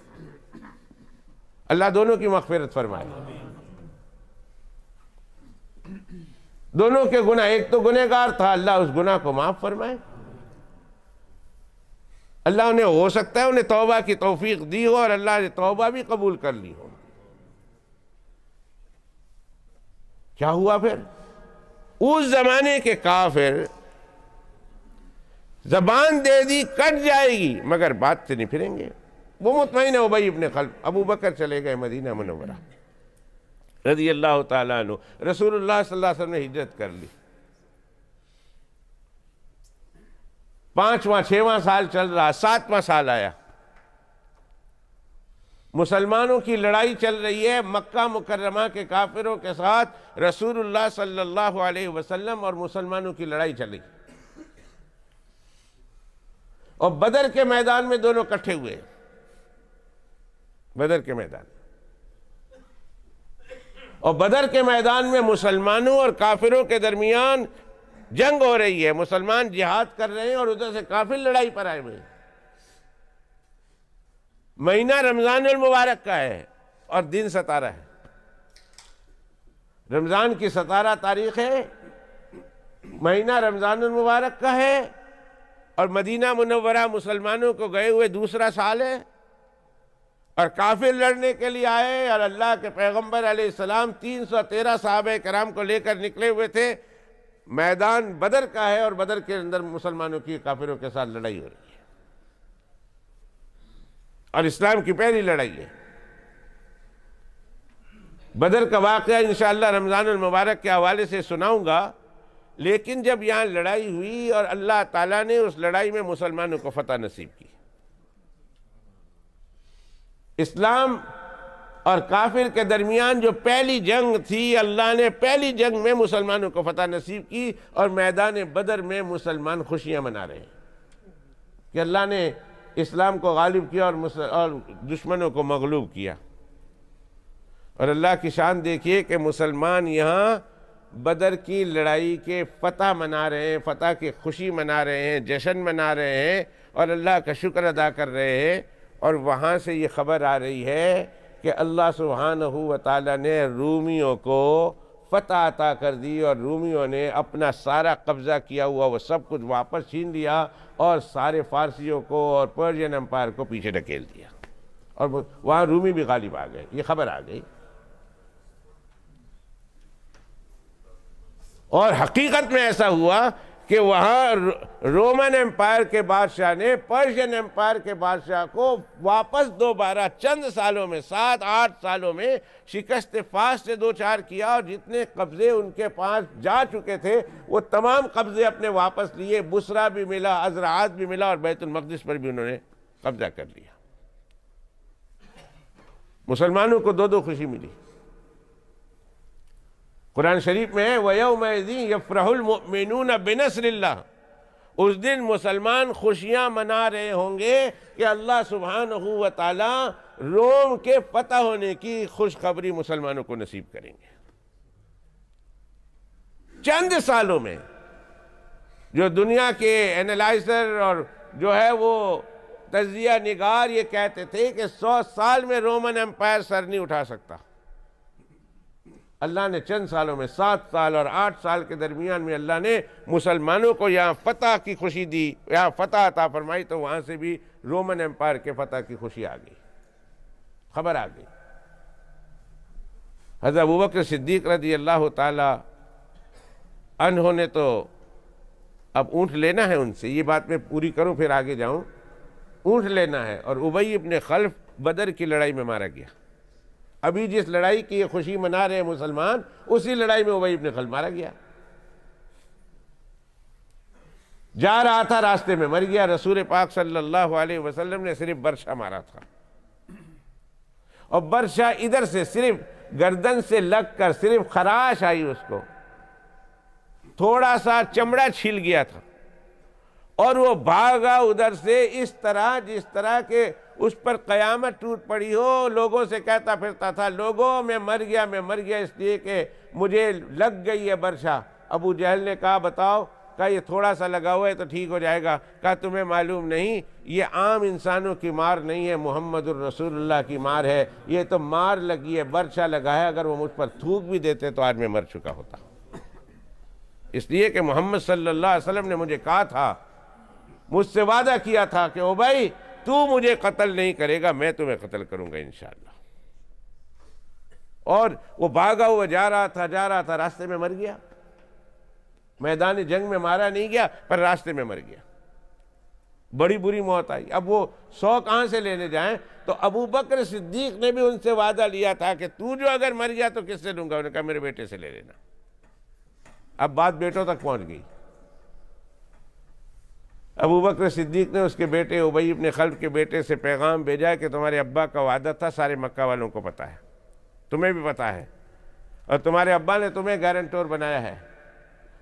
اللہ دونوں کی مغفرت فرمائے، دونوں کے گناہ، ایک تو گنہگار تھا، اللہ اس گناہ کو معاف فرمائے۔ اللہ انہیں ہو سکتا ہے انہیں توبہ کی توفیق دی ہو اور اللہ نے توبہ بھی قبول کر لی ہو۔ کیا ہوا پھر؟ اس زمانے کے کافر زبان دے دی کٹ جائے گی مگر بات سے نہیں پھریں گے۔ وہ مطمئن ہے ابی ابن خلف۔ ابو بکر چلے گئے مدینہ منورہ رضی اللہ تعالیٰ عنہ، رسول اللہ صلی اللہ علیہ وسلم نے ہجرت کر لی، 5واں 6واں سال چل رہا، 7واں سال آیا، مسلمانوں کی لڑائی چل رہی ہے مکہ مکرمہ کے کافروں کے ساتھ، رسول اللہ صلی اللہ علیہ وسلم اور مسلمانوں کی لڑائی چل رہی، اور بدر کے میدان میں دونوں کٹھے ہوئے، بدر کے میدان، اور بدر کے میدان میں مسلمانوں اور کافروں کے درمیان جنگ ہو رہی ہے، مسلمان جہاد کر رہے ہیں اور ادھر سے کافر لڑائی پر آئے ہوئے ہیں۔ مہینہ رمضان المبارک کا ہے اور دن 17 ہے، رمضان کی 17 تاریخ ہے، مہینہ رمضان المبارک کا ہے، اور مدینہ منورہ مسلمانوں کو گئے ہوئے دوسرا سال ہے، اور کافر لڑنے کے لیے آئے، اور اللہ کے پیغمبر علیہ السلام 313 صحابہ کرام کو لے کر نکلے ہوئے تھے، میدان بدر کا ہے، اور بدر کے اندر مسلمانوں کی کافروں کے ساتھ لڑائی ہو رہی ہے، اور اسلام کی پہلی لڑائی ہے۔ بدر کا واقعہ انشاءاللہ رمضان المبارک کے حوالے سے سناؤں گا، لیکن جب یہاں لڑائی ہوئی اور اللہ تعالیٰ نے اس لڑائی میں مسلمانوں کو فتح نصیب کی، اسلام اور کافر کے درمیان جو پہلی جنگ تھی، اللہ نے پہلی جنگ میں مسلمانوں کو فتح نصیب کی، اور میدان بدر میں مسلمان خوشیاں منا رہے ہیں کہ اللہ نے اسلام کو غالب کیا اور دشمنوں کو مغلوب کیا۔ اور اللہ کی شان دیکھیے کہ مسلمان یہاں بدر کی لڑائی کے فتح منا رہے ہیں، فتح کی خوشی منا رہے ہیں، جشن منا رہے ہیں، اور اللہ کا شکر ادا کر رہے ہیں، اور وہاں سے یہ خبر آ رہی ہے کہ اللہ سبحانہ و تعالیٰ نے رومیوں کو فتح عطا کر دی، اور رومیوں نے اپنا سارا قبضہ کیا ہوا وہ سب کچھ واپس چھین لیا، اور سارے فارسیوں کو اور پرشین امپائر کو پیچھے ڈھکیل دیا، اور وہاں رومی بھی غالب آ گئے، یہ خبر آ گئی۔ اور حقیقت میں ایسا ہوا کہ وہاں رومن امپائر کے بادشاہ نے پرشین امپائر کے بادشاہ کو واپس دوبارہ چند سالوں میں 7-8 سالوں میں شکست فاس سے دوچار کیا، اور جتنے قبضے ان کے پاس جا چکے تھے وہ تمام قبضے اپنے واپس لیے، بصرہ بھی ملا، ازرعات بھی ملا، اور بیت المقدس پر بھی انہوں نے قبضہ کر لیا۔ مسلمانوں کو دو خوشی ملی۔ قرآن شریف میں ہے وَيَوْمَئِذٍ يَفْرَحُ الْمُؤْمِنُونَ بِنَصْرِ اللَّهِ، اس دن مسلمان خوشیاں منا رہے ہوں گے کہ اللہ سبحانہ و تعالیٰ روم کے فتح ہونے کی خوشخبری مسلمانوں کو نصیب کریں گے۔ چند سالوں میں جو دنیا کے اینالائزر اور جو ہے وہ تجزیہ نگار یہ کہتے تھے کہ 100 سال میں رومن امپائر سر نہیں اٹھا سکتا، اللہ نے چند سالوں میں 7 سال اور 8 سال کے درمیان میں اللہ نے مسلمانوں کو یہاں فتح کی خوشی دی، یہاں فتح عطا فرمائی، تو وہاں سے بھی رومن امپائر کے فتح کی خوشی آ گئی، خبر آ گئی۔ حضرت ابوبکر صدیق رضی اللہ تعالی عنہ نے تو اب اونٹ لینا ہے ان سے، یہ بات میں پوری کروں پھر آگے جاؤں، اونٹ لینا ہے، اور ابی ابن خلف بدر کی لڑائی میں مارا گیا۔ ابھی جس لڑائی کی یہ خوشی منا رہے ہیں مسلمان، اسی لڑائی میں ابی ابن خلف مارا گیا، جا رہا تھا راستے میں مر گیا۔ رسول پاک صلی اللہ علیہ وسلم نے صرف برشا مارا تھا، اور برشا ادھر سے صرف گردن سے لگ کر صرف خراش آئی، اس کو تھوڑا سا چمڑا چھل گیا تھا، اور وہ بھاگا ادھر سے اس طرح جس طرح کہ اس پر قیامت ٹوٹ پڑی ہو، لوگوں سے کہتا پھرتا تھا لوگوں میں مر گیا اس لیے کہ مجھے لگ گئی ہے برشا۔ ابو جہل نے کہا بتاؤ، کہا یہ تھوڑا سا لگا ہوا ہے تو ٹھیک ہو جائے گا، کہا تمہیں معلوم نہیں یہ عام انسانوں کی مار نہیں ہے، محمد الرسول اللہ کی مار ہے، یہ تو مار لگی ہے، برشا لگا ہے، اگر وہ مجھ پر تھوک بھی دیتے تو آج میں مر چکا ہوتا، اس لیے کہ محمد صلی اللہ علیہ وسلم نے مجھے کہا تھا، مجھ سے وعدہ کیا تھا کہ او بھائی تو مجھے قتل نہیں کرے گا، میں تمہیں قتل کروں گا انشاءاللہ۔ اور وہ بھاگا ہوا جا رہا تھا، راستے میں مر گیا، میدان جنگ میں مارا نہیں گیا پر راستے میں مر گیا۔ بڑی بری موت آئی. اب وہ 100 کہاں سے لینے جائیں؟ تو ابو بکر صدیق نے بھی ان سے وعدہ لیا تھا کہ تو جو اگر مر گیا تو کس سے لوں گا؟ انہوں نے کہا میرے بیٹے سے لے لینا. اب بات بیٹوں تک پہنچ گئی. ابو بکر صدیق نے اس کے بیٹے ابی ابن خلف کے بیٹے سے پیغام بھیجا کہ تمہارے ابا کا وعدہ تھا، سارے مکہ والوں کو پتہ ہے، تمہیں بھی پتہ ہے، اور تمہارے ابا نے تمہیں گارنٹور بنایا ہے،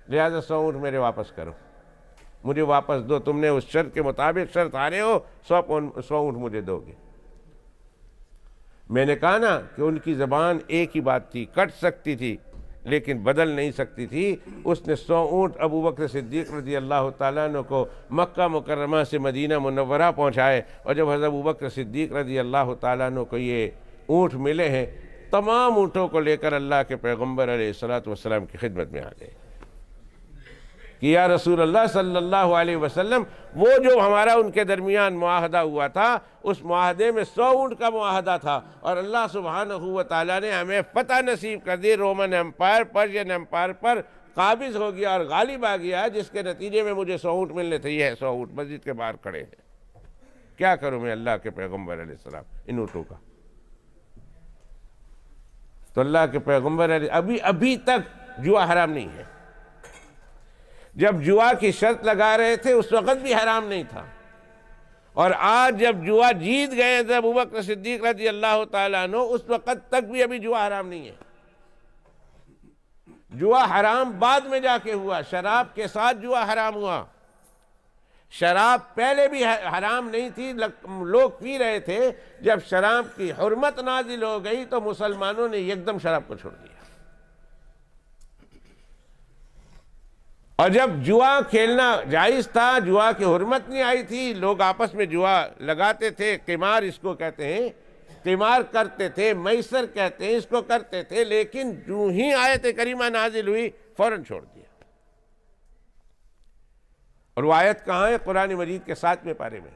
لہذا 100 اونٹ میرے واپس کرو، مجھے واپس دو. تم نے اس شرط کے مطابق شرط ہارے ہو، 100 اونٹ مجھے دو گے. میں نے کہا نا کہ ان کی زبان ایک ہی بات تھی، کٹ سکتی تھی لیکن بدل نہیں سکتی تھی. اس نے 100 اونٹ ابو بکر صدیق رضی اللہ تعالیٰ عنہ کو مکہ مکرمہ سے مدینہ منورہ پہنچائے. اور جب حضرت ابو بکر صدیق رضی اللہ تعالیٰ عنہ کو یہ اونٹ ملے ہیں، تمام اونٹوں کو لے کر اللہ کے پیغمبر علیہ السلام کی خدمت میں آ گئے کہ یا رسول اللہ صلی اللہ علیہ وسلم، وہ جو ہمارا ان کے درمیان معاہدہ ہوا تھا، اس معاہدے میں 100 اونٹ کا معاہدہ تھا، اور اللہ سبحانہ و تعالیٰ نے ہمیں فتح نصیب کر دی. رومن امپائر پرشین امپائر پر قابض ہو گیا اور غالب آ گیا، جس کے نتیجے میں مجھے 100 اونٹ ملنے تھے. یہ ہے 100 اونٹ مسجد کے باہر کھڑے ہیں. کیا کروں میں اللہ کے پیغمبر علیہ السلام ان اونٹوں کا؟ تو اللہ کے پیغمبر ابھی تک جوا حرام نہیں ہے. جب جوا کی شرط لگا رہے تھے اس وقت بھی حرام نہیں تھا، اور آج جب جوا جیت گئے تھے ابو بکر صدیق رضی اللہ تعالیٰ عنہ، اس وقت تک بھی ابھی جوا حرام نہیں ہے. جوا حرام بعد میں جا کے ہوا، شراب کے ساتھ جوا حرام ہوا. شراب پہلے بھی حرام نہیں تھی، لوگ پی رہے تھے. جب شراب کی حرمت نازل ہو گئی تو مسلمانوں نے ایک دم شراب کو چھوڑ دیا. اور جب جوا کھیلنا جائز تھا، جوا کی حرمت نہیں آئی تھی، لوگ آپس میں جوا لگاتے تھے، قمار اس کو کہتے ہیں، قمار کرتے تھے، میسر کہتے ہیں اس کو کرتے تھے. لیکن جو ہی آیت کریمہ نازل ہوئی فوراً چھوڑ دیا. اور وہ آیت کہاں ہے؟ قرآن مجید کے 7ویں پارے میں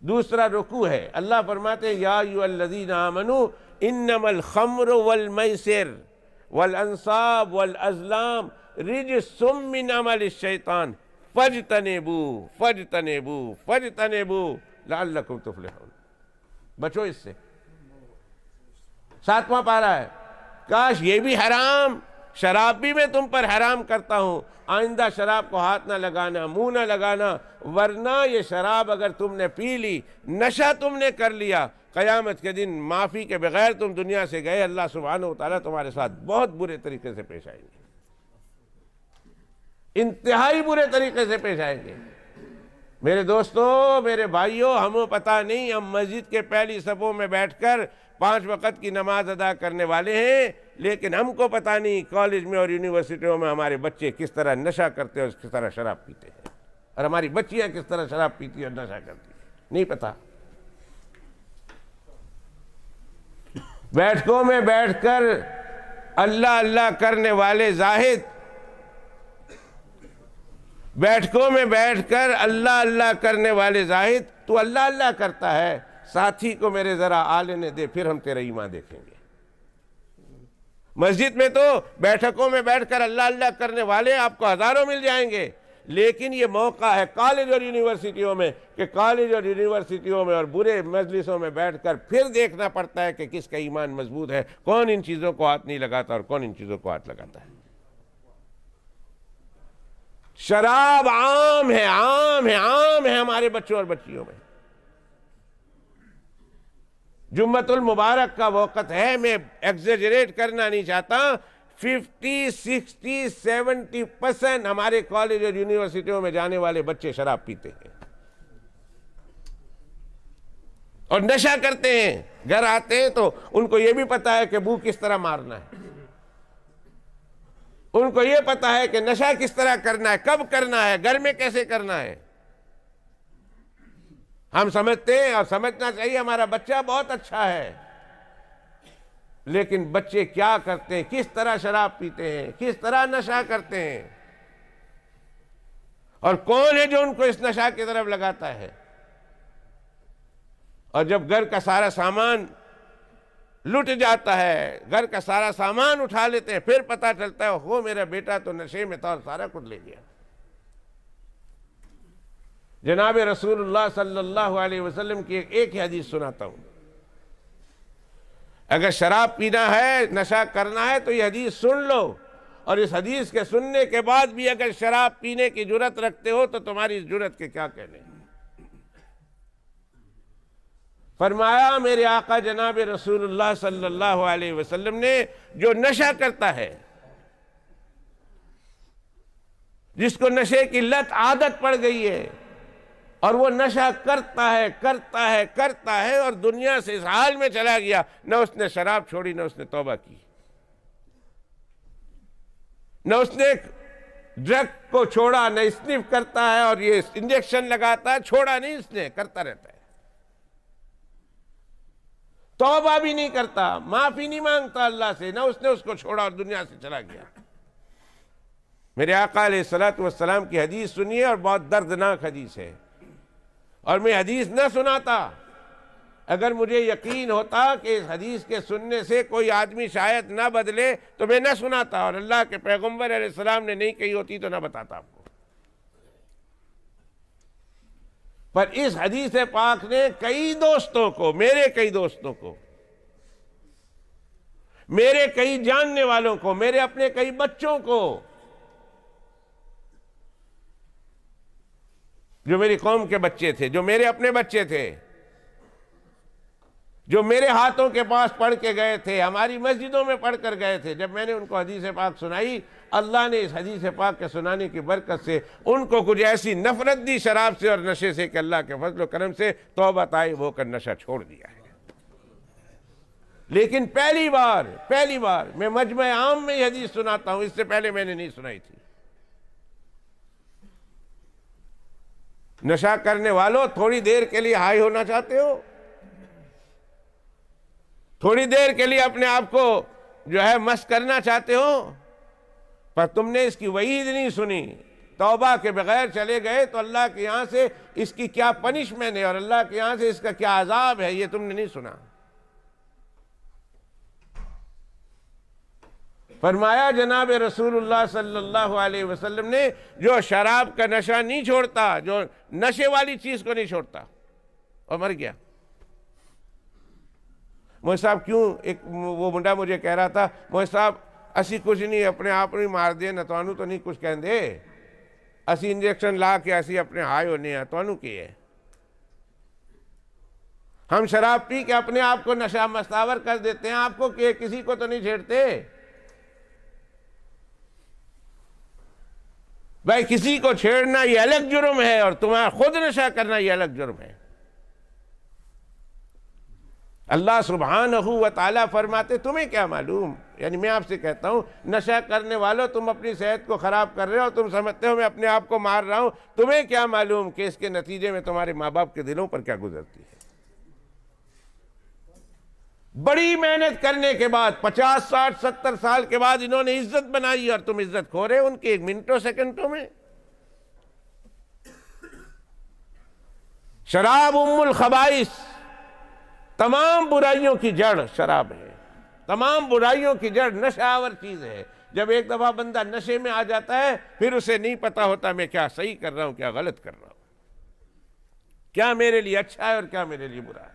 دوسرا رکوع ہے. اللہ فرماتے ہیں یا ایھا الذین آمنوا انما الخمر والمیسر والانصاب والازلام رجس من عمل الشیطان فاجتنبوہ لعلکم تفلحون. بچو اس سے. 7واں پارہ ہے. کاش یہ بھی حرام، شراب بھی میں تم پر حرام کرتا ہوں، آئندہ شراب کو ہاتھ نہ لگانا، منہ نہ لگانا، ورنہ یہ شراب اگر تم نے پی لی، نشہ تم نے کر لیا، قیامت کے دن معافی کے بغیر تم دنیا سے گئے، اللہ سبحانہ وتعالیٰ تمہارے ساتھ بہت برے طریقے سے پیش آئیں گے، انتہائی برے طریقے سے پیش آئیں گے. میرے دوستوں، میرے بھائیوں، ہمیں پتہ نہیں، ہم مسجد کے پہلی صفوں میں بیٹھ کر 5 وقت کی نماز ادا کرنے والے ہیں، لیکن ہم کو پتہ نہیں کالج میں اور یونیورسٹیوں میں ہمارے بچے کس طرح نشہ کرتے ہیں اور کس طرح شراب پیتے ہیں، اور ہماری بچیاں کس طرح شراب پیتی ہیں اور نشہ کرتی ہیں. نہیں پتہ. بیٹھکوں میں بیٹھ کر اللہ اللہ کرنے والے زاہد، بیٹھکوں میں بیٹھ کر اللہ اللہ کرنے والے زاہد، تو اللہ اللہ کرتا ہے، ساتھی کو میرے ذرا آ لینے دے، پھر ہم تیرا ایمان دیکھیں گے. مسجد میں تو بیٹھکوں میں بیٹھ کر اللہ اللہ کرنے والے آپ کو ہزاروں مل جائیں گے، لیکن یہ موقع ہے کالج اور یونیورسٹیوں میں کہ کالج اور یونیورسٹیوں میں اور برے مجلسوں میں بیٹھ کر پھر دیکھنا پڑتا ہے کہ کس کا ایمان مضبوط ہے، کون ان چیزوں کو ہاتھ نہیں لگاتا اور کون ان چیزوں کو ہاتھ لگاتا ہے. شراب عام ہے، عام ہے، عام ہے ہمارے بچوں اور بچیوں میں. جمعۃ المبارک کا وقت ہے، میں ایگزیجریٹ کرنا نہیں چاہتا، 50, 60, 70% ہمارے کالج اور یونیورسٹیوں میں جانے والے بچے شراب پیتے ہیں اور نشہ کرتے ہیں. گھر آتے ہیں تو ان کو یہ بھی پتا ہے کہ بو کس طرح مارنا ہے، ان کو یہ پتا ہے کہ نشہ کس طرح کرنا ہے، کب کرنا ہے، گھر میں کیسے کرنا ہے. ہم سمجھتے ہیں اور سمجھنا چاہیے ہمارا بچہ بہت اچھا ہے، لیکن بچے کیا کرتے ہیں، کس طرح شراب پیتے ہیں، کس طرح نشہ کرتے ہیں، اور کون ہے جو ان کو اس نشہ کی طرف لگاتا ہے. اور جب گھر کا سارا سامان لٹ جاتا ہے، گھر کا سارا سامان اٹھا لیتے ہیں، پھر پتہ چلتا ہے وہ میرا بیٹا تو نشے میں تھا اور سارا کچھ لے گیا. جناب رسول اللہ صلی اللہ علیہ وسلم کی ایک ہی حدیث سناتا ہوں. اگر شراب پینا ہے، نشہ کرنا ہے تو یہ حدیث سن لو، اور اس حدیث کے سننے کے بعد بھی اگر شراب پینے کی جرت رکھتے ہو تو تمہاری اس جرت کے کیا کہنے. فرمایا میرے آقا جناب رسول اللہ صلی اللہ علیہ وسلم نے، جو نشہ کرتا ہے، جس کو نشے کی لت عادت پڑ گئی ہے، اور وہ نشہ کرتا ہے اور دنیا سے اس حال میں چلا گیا، نہ اس نے شراب چھوڑی، نہ اس نے توبہ کی، نہ اس نے ڈرگ کو چھوڑا، نہ اسنف کرتا ہے اور یہ انجیکشن لگاتا ہے، چھوڑا نہیں، اس نے کرتا رہتا ہے، توبہ بھی نہیں کرتا، معافی نہیں مانگتا اللہ سے، نہ اس نے اس کو چھوڑا اور دنیا سے چلا گیا. میرے آقا علیہ السلام کی حدیث سنیے، اور بہت دردناک حدیث ہے، اور میں حدیث نہ سناتا اگر مجھے یقین ہوتا کہ اس حدیث کے سننے سے کوئی آدمی شاید نہ بدلے تو میں نہ سناتا، اور اللہ کے پیغمبر علیہ السلام نے نہیں کہی ہوتی تو نہ بتاتا آپ کو. پر اس حدیث پاک نے کئی دوستوں کو، میرے کئی دوستوں کو، میرے کئی جاننے والوں کو، میرے اپنے کئی بچوں کو، جو میری قوم کے بچے تھے، جو میرے اپنے بچے تھے، جو میرے ہاتھوں کے پاس پڑھ کے گئے تھے، ہماری مسجدوں میں پڑھ کر گئے تھے، جب میں نے ان کو حدیث پاک سنائی، اللہ نے اس حدیث پاک کے سنانے کی برکت سے ان کو کچھ ایسی نفرت دی شراب سے اور نشے سے کہ اللہ کے فضل و کرم سے توبہ طائب ہو کر نشہ چھوڑ دیا ہے. لیکن پہلی بار میں مجمع عام میں یہ حدیث سناتا ہوں، اس سے پہلے میں نے نہیں سنائی تھی. نشہ کرنے والوں، تھوڑی دیر کے لیے ہائی ہونا چاہتے ہو، تھوڑی دیر کے لیے اپنے آپ کو جو ہے مست کرنا چاہتے ہو، پر تم نے اس کی وعید نہیں سنی، توبہ کے بغیر چلے گئے تو اللہ کے یہاں سے اس کی کیا پنشمنٹ ہے اور اللہ کے یہاں سے اس کا کیا عذاب ہے، یہ تم نے نہیں سنا. فرمایا جناب رسول اللہ صلی اللہ علیہ وسلم نے، جو شراب کا نشہ نہیں چھوڑتا، جو نشے والی چیز کو نہیں چھوڑتا اور مر گیا. مولوی صاحب کیوں، ایک وہ منڈا مجھے کہہ رہا تھا، مولوی صاحب اسی کچھ نہیں اپنے آپ نہیں مار دے نہ توانو تو نہیں کچھ کہن دے، اسی انجیکشن لا کے اسی اپنے ہائے ہونے ہیں توانو کی ہے. ہم شراب پی کے اپنے آپ کو نشہ مستاور کر دیتے ہیں، آپ کو کہ کسی کو تو نہیں چھیڑتے. بھائی کسی کو چھیڑنا یہ الگ جرم ہے، اور تمہارا خود نشہ کرنا یہ الگ جرم ہے. اللہ سبحانہ و تعالیٰ فرماتے تمہیں کیا معلوم، یعنی میں آپ سے کہتا ہوں نشہ کرنے والوں تم اپنی صحت کو خراب کر رہے ہو، تم سمجھتے ہو میں اپنے آپ کو مار رہا ہوں، تمہیں کیا معلوم کہ اس کے نتیجے میں تمہارے ماں باپ کے دلوں پر کیا گزرتی ہے. بڑی محنت کرنے کے بعد 50 60 70 سال کے بعد انہوں نے عزت بنائی اور تم عزت کھو رہے ان کے ایک منٹوں سیکنڈوں میں. شراب ام الخبائث، تمام برائیوں کی جڑ شراب ہے، تمام برائیوں کی جڑ نشہ آور چیز ہے. جب ایک دفعہ بندہ نشے میں آ جاتا ہے پھر اسے نہیں پتا ہوتا میں کیا صحیح کر رہا ہوں کیا غلط کر رہا ہوں، کیا میرے لیے اچھا ہے اور کیا میرے لیے برا ہے.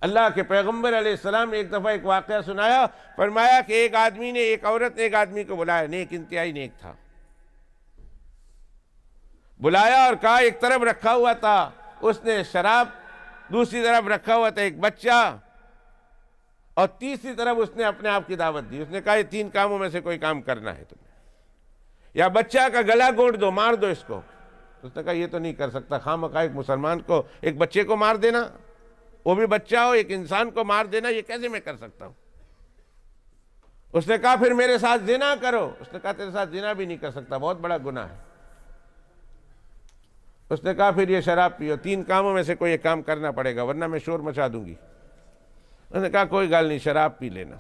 اللہ کے پیغمبر علیہ السلام نے ایک دفعہ ایک واقعہ سنایا، فرمایا کہ ایک آدمی نے، ایک عورت نے ایک آدمی کو بلایا، نیک انتہائی نیک تھا، بلایا اور کہا، ایک طرف رکھا ہوا تھا اس نے شراب، دوسری طرف رکھا ہوا تھا ایک بچہ، اور تیسری طرف اس نے اپنے آپ کی دعوت دی. اس نے کہا یہ 3 کاموں میں سے کوئی کام کرنا ہے تمہیں، یا بچہ کا گلا گھونٹ دو، مار دو اس کو. اس نے کہا یہ تو نہیں کر سکتا، خواہ ایک مسلمان کو، ایک بچے کو مار دینا، وہ بھی بچہ ہو، ایک انسان کو مار دینا، یہ کیسے میں کر سکتا ہوں. اس نے کہا پھر میرے ساتھ زنا کرو. اس نے کہا تیرے ساتھ زنا بھی نہیں کر سکتا، بہت بڑا گناہ ہے. اس نے کہا پھر یہ شراب پیو، 3 کاموں میں سے کوئی ایک کام کرنا پڑے گا ورنہ میں شور مچا دوں گی. اس نے کہا کوئی گل نہیں، شراب پی لینا،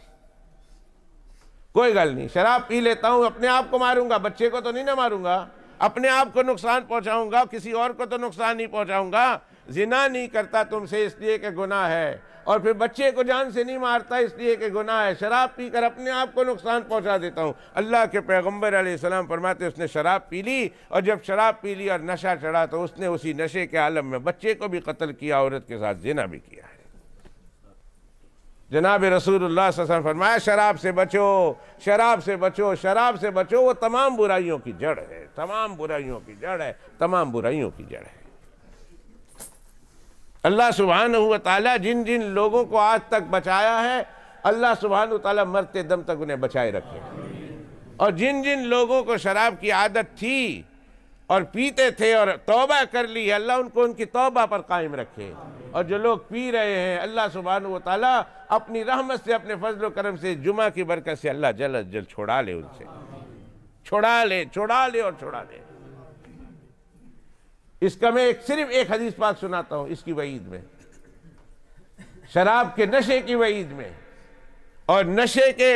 کوئی گل نہیں، شراب پی لیتا ہوں، اپنے آپ کو ماروں گا، بچے کو تو نہیں نہ ماروں گا، اپنے آپ کو نقصان پہنچاؤں گا، کسی اور کو تو نقصان نہیں پہنچاؤں گا. زنا نہیں کرتا تم سے اس لیے کہ گناہ ہے، اور پھر بچے کو جان سے نہیں مارتا اس لیے کہ گناہ ہے، شراب پی کر اپنے آپ کو نقصان پہنچا دیتا ہوں۔ اللہ کے پیغمبر علیہ السلام فرماتے اس نے شراب پی لی، اور جب شراب پی لی اور نشہ چڑھا تو اس نے اسی نشے کے عالم میں بچے کو بھی قتل کیا، عورت کے ساتھ زنا بھی کیا ہے۔ جناب رسول اللہ صلی اللہ علیہ وسلم فرمایا شراب سے بچو، شراب سے بچو، شراب سے بچو، وہ تمام برائیوں کی جڑ ہے، تمام برائیوں کی جڑ ہے، تمام برائیوں کی جڑ ہے۔ اللہ سبحانہ و تعالیٰ جن جن لوگوں کو آج تک بچایا ہے، اللہ سبحانہ و تعالیٰ مرتے دم تک انہیں بچائے رکھے، اور جن جن لوگوں کو شراب کی عادت تھی اور پیتے تھے اور توبہ کر لی، اللہ ان کو ان کی توبہ پر قائم رکھے، اور جو لوگ پی رہے ہیں اللہ سبحانہ و تعالیٰ اپنی رحمت سے، اپنے فضل و کرم سے، جمعہ کی برکت سے اللہ جلد جلد چھوڑا لے، ان سے چھوڑا لے، چھوڑا لے اور چھوڑا لے۔ اس کا میں صرف ایک حدیث پاک سناتا ہوں اس کی وعید میں، شراب کے نشے کی وعید میں اور نشے کے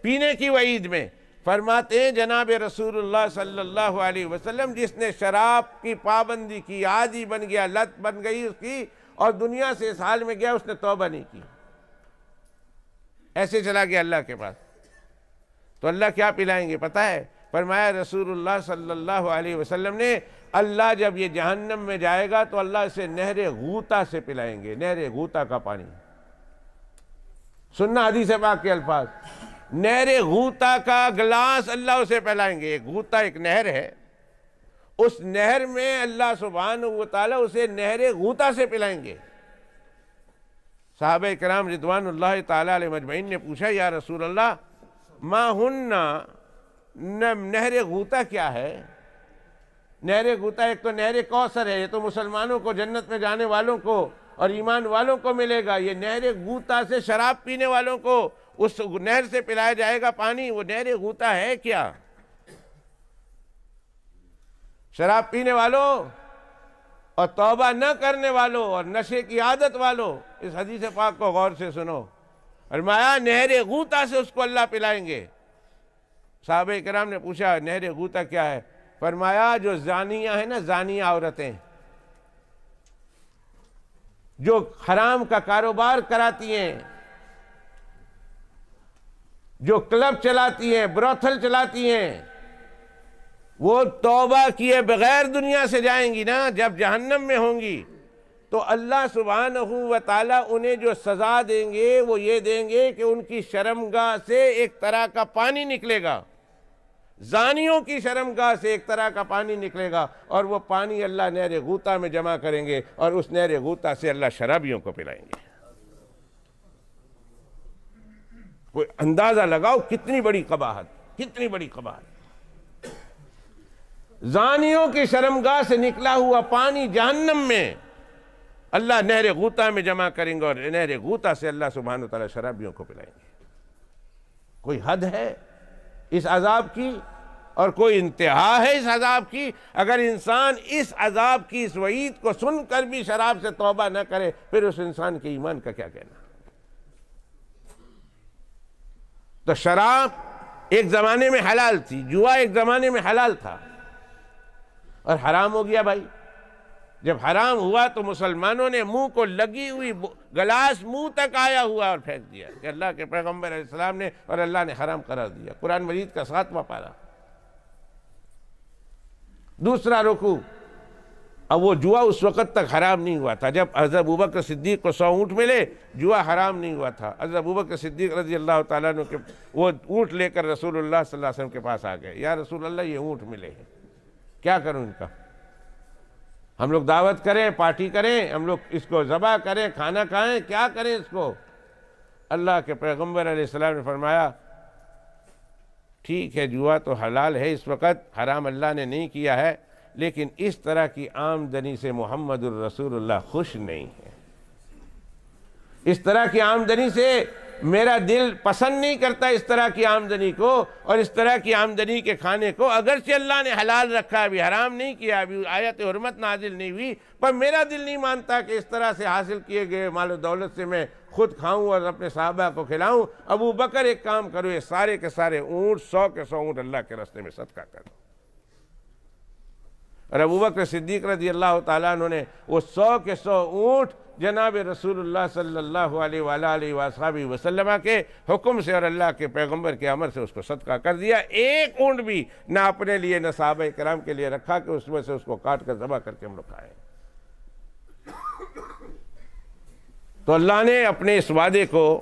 پینے کی وعید میں۔ فرماتے ہیں جناب رسول اللہ صلی اللہ علیہ وسلم جس نے شراب کی پابندی کی، عادی بن گیا، لت بن گئی اس کی، اور دنیا سے اس حال میں گیا اس نے توبہ نہیں کی، ایسے چلا گیا اللہ کے پاس، تو اللہ کیا پلائیں گے پتہ ہے؟ فرمایا رسول اللہ صلی اللہ علیہ وسلم نے اللہ جب یہ جہنم میں جائے گا تو اللہ اسے نہر غوطہ سے پلائیں گے، نہر غوطہ کا پانی۔ سننا حدیث پاک کے الفاظ، نہر غوطہ کا گلاس اللہ اسے پلائیں گے۔ غوطہ ایک نہر ہے، اس نہر میں اللہ سبحانہ و تعالیٰ اسے نہر غوطہ سے پلائیں گے۔ صحابہ کرام رضوان اللہ تعالیٰ علیہ مجمعین نے پوچھا یا رسول اللہ ما ہن، نہر غوطہ کیا ہے؟ نہر غوطہ ایک تو نہر کوثر ہے، یہ تو مسلمانوں کو، جنت میں جانے والوں کو اور ایمان والوں کو ملے گا، یہ نہر غوطہ سے شراب پینے والوں کو اس نہر سے پلایا جائے گا پانی، وہ نہر غوطہ ہے کیا؟ شراب پینے والوں اور توبہ نہ کرنے والوں اور نشے کی عادت والوں اس حدیث پاک کو غور سے سنو، فرمایا نہر غوطہ سے اس کو اللہ پلائیں گے۔ صحابہ کرام نے پوچھا نہر غوطہ کیا ہے؟ فرمایا جو زانیہ ہیں نا، زانیہ عورتیں جو حرام کا کاروبار کراتی ہیں، جو کلب چلاتی ہیں، بروتھل چلاتی ہیں، وہ توبہ کیے بغیر دنیا سے جائیں گی نا، جب جہنم میں ہوں گی تو اللہ سبحانہ و تعالیٰ انہیں جو سزا دیں گے وہ یہ دیں گے کہ ان کی شرمگاہ سے ایک طرح کا پانی نکلے گا، زانیوں کی شرمگاہ سے ایک طرح کا پانی نکلے گا، اور وہ پانی اللہ نہر غوطہ میں جمع کریں گے، اور اس نہر غوطہ سے اللہ شرابیوں کو پلائیں گے۔ کوئی اندازہ لگاؤ کتنی بڑی قباحت، کتنی بڑی قباحت۔ زانیوں کی شرمگاہ سے نکلا ہوا پانی جہنم میں اللہ نہر غوطہ میں جمع کریں گے، اور نہر غوطہ سے اللہ سبحانہ وتعالی شرابیوں کو پلائیں گے۔ کوئی حد ہے اس عذاب کی اور کوئی انتہا ہے اس عذاب کی؟ اگر انسان اس عذاب کی، اس وعید کو سن کر بھی شراب سے توبہ نہ کرے پھر اس انسان کے ایمان کا کیا کہنا؟ تو شراب ایک زمانے میں حلال تھی، جوا ایک زمانے میں حلال تھا، اور حرام ہو گیا بھائی۔ جب حرام ہوا تو مسلمانوں نے منہ کو لگی ہوئی گلاس منہ تک آیا ہوا اور پھینک دیا کہ اللہ کے پیغمبر علیہ السلام نے اور اللہ نے حرام قرار دیا۔ قرآن مجید کا 7واں پارہ، دوسرا رکوع۔ اب وہ جوا اس وقت تک حرام نہیں ہوا تھا جب حضرت ابوبکر صدیق کو 100 اونٹ ملے، جوا حرام نہیں ہوا تھا۔ حضرت ابوبکر صدیق رضی اللہ تعالیٰ عنہ وہ اونٹ لے کر رسول اللہ صلی اللہ علیہ وسلم کے پاس آ گئے، یا رسول اللہ یہ اونٹ ملے ہیں، کیا کروں ان کا؟ ہم لوگ دعوت کریں، پارٹی کریں، ہم لوگ اس کو ذبح کریں، کھانا کھائیں، کیا کریں اس کو؟ اللہ کے پیغمبر علیہ السلام نے فرمایا ٹھیک ہے جوا تو حلال ہے اس وقت، حرام اللہ نے نہیں کیا ہے، لیکن اس طرح کی آمدنی سے محمد الرسول اللہ خوش نہیں ہے، اس طرح کی آمدنی سے میرا دل پسند نہیں کرتا، اس طرح کی آمدنی کو اور اس طرح کی آمدنی کے کھانے کو۔ اگرچہ اللہ نے حلال رکھا، ابھی حرام نہیں کیا، ابھی آیت حرمت نازل نہیں ہوئی، پر میرا دل نہیں مانتا کہ اس طرح سے حاصل کیے گئے مال و دولت سے میں خود کھاؤں اور اپنے صحابہ کو کھلاؤں۔ ابو بکر ایک کام کرو، یہ سارے کے سارے اونٹ، 100 کے 100 اونٹ اللہ کے راستے میں صدقہ کر دو۔ اور ابوبکر صدیق رضی اللہ تعالیٰ عنہ نے وہ 100 کے 100 اونٹ جناب رسول اللہ صلی اللہ علیہ وآلہ وصحبہ وسلم کے حکم سے اور اللہ کے پیغمبر کے امر سے اس کو صدقہ کر دیا. ایک اونٹ بھی نہ اپنے لیے نہ صحابہ کرام کے لیے رکھا کہ اس میں سے اس کو کاٹ کر ذبح کر کے ہم لوگ کھائیں. تو اللہ نے اپنے اس وعدے کو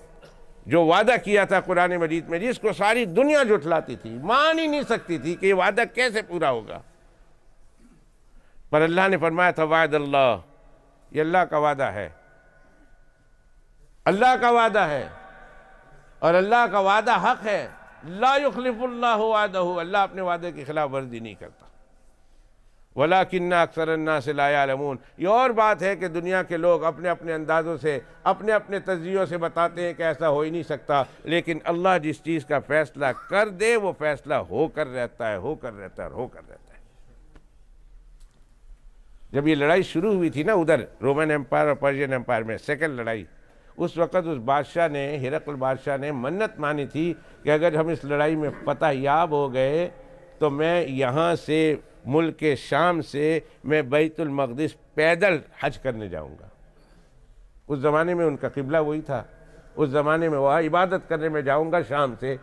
جو وعدہ کیا تھا قرآن مجید میں، جس کو ساری دنیا جھٹلاتی تھی، مان ہی نہیں سکتی تھی کہ یہ وعدہ کیسے پورا ہوگا، پر اللہ نے فرمایا تھا وعد اللہ، یہ اللہ کا وعدہ ہے، اللہ کا وعدہ ہے، اور اللہ کا وعدہ حق ہے. لا یخلف اللہ وعدہ، اللہ اپنے وعدے کی خلاف ورزی نہیں کرتا. وَلَٰكِنَّ أَكْثَرَ النَّاسِ لَا يَعْلَمُونَ. یہ اور بات ہے کہ دنیا کے لوگ اپنے اپنے اندازوں سے اپنے اپنے تجزیوں سے بتاتے ہیں کہ ایسا ہو ہی نہیں سکتا، لیکن اللہ جس چیز کا فیصلہ کر دے وہ فیصلہ ہو کر رہتا ہے، ہو کر رہتا ہے اور ہو کر رہتا ہے. جب یہ لڑائی شروع ہوئی تھی نا ادھر رومن امپائر اور پرشین امپائر میں، سیکنڈ لڑائی، اس وقت اس بادشاہ نے، ہرقل بادشاہ نے منت مانی تھی کہ اگر ہم اس لڑائی میں فتح یاب ہو گئے تو میں یہاں سے ملک شام سے میں بیت المقدس پیدل حج کرنے جاؤں گا. اس زمانے میں ان کا قبلہ وہی تھا، اس زمانے میں وہاں عبادت کرنے میں جاؤں گا شام سے.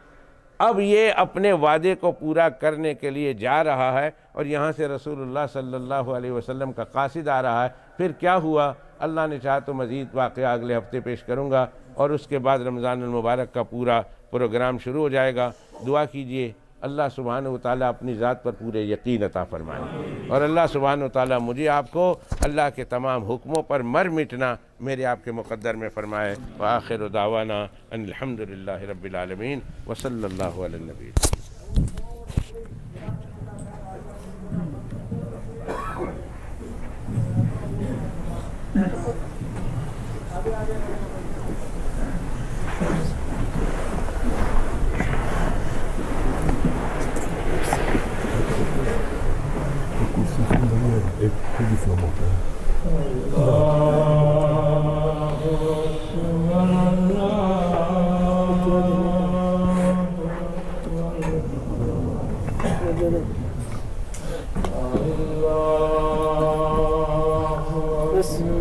اب یہ اپنے وعدے کو پورا کرنے کے لیے جا رہا ہے اور یہاں سے رسول اللہ صلی اللہ علیہ وسلم کا قاصد آ رہا ہے. پھر کیا ہوا؟ اللہ نے چاہا تو مزید واقعہ اگلے ہفتے پیش کروں گا، اور اس کے بعد رمضان المبارک کا پورا پروگرام شروع ہو جائے گا. دعا کیجئے اللہ سبحانہ وتعالیٰ اپنی ذات پر پورے یقین عطا فرمائے، اور اللہ سبحانہ وتعالیٰ مجھے آپ کو اللہ کے تمام حکموں پر مر مٹنا میرے آپ کے مقدر میں فرمائے. وآخر دعوانا ان الحمدللہ رب العالمین وصلی اللہ علی النبی. بس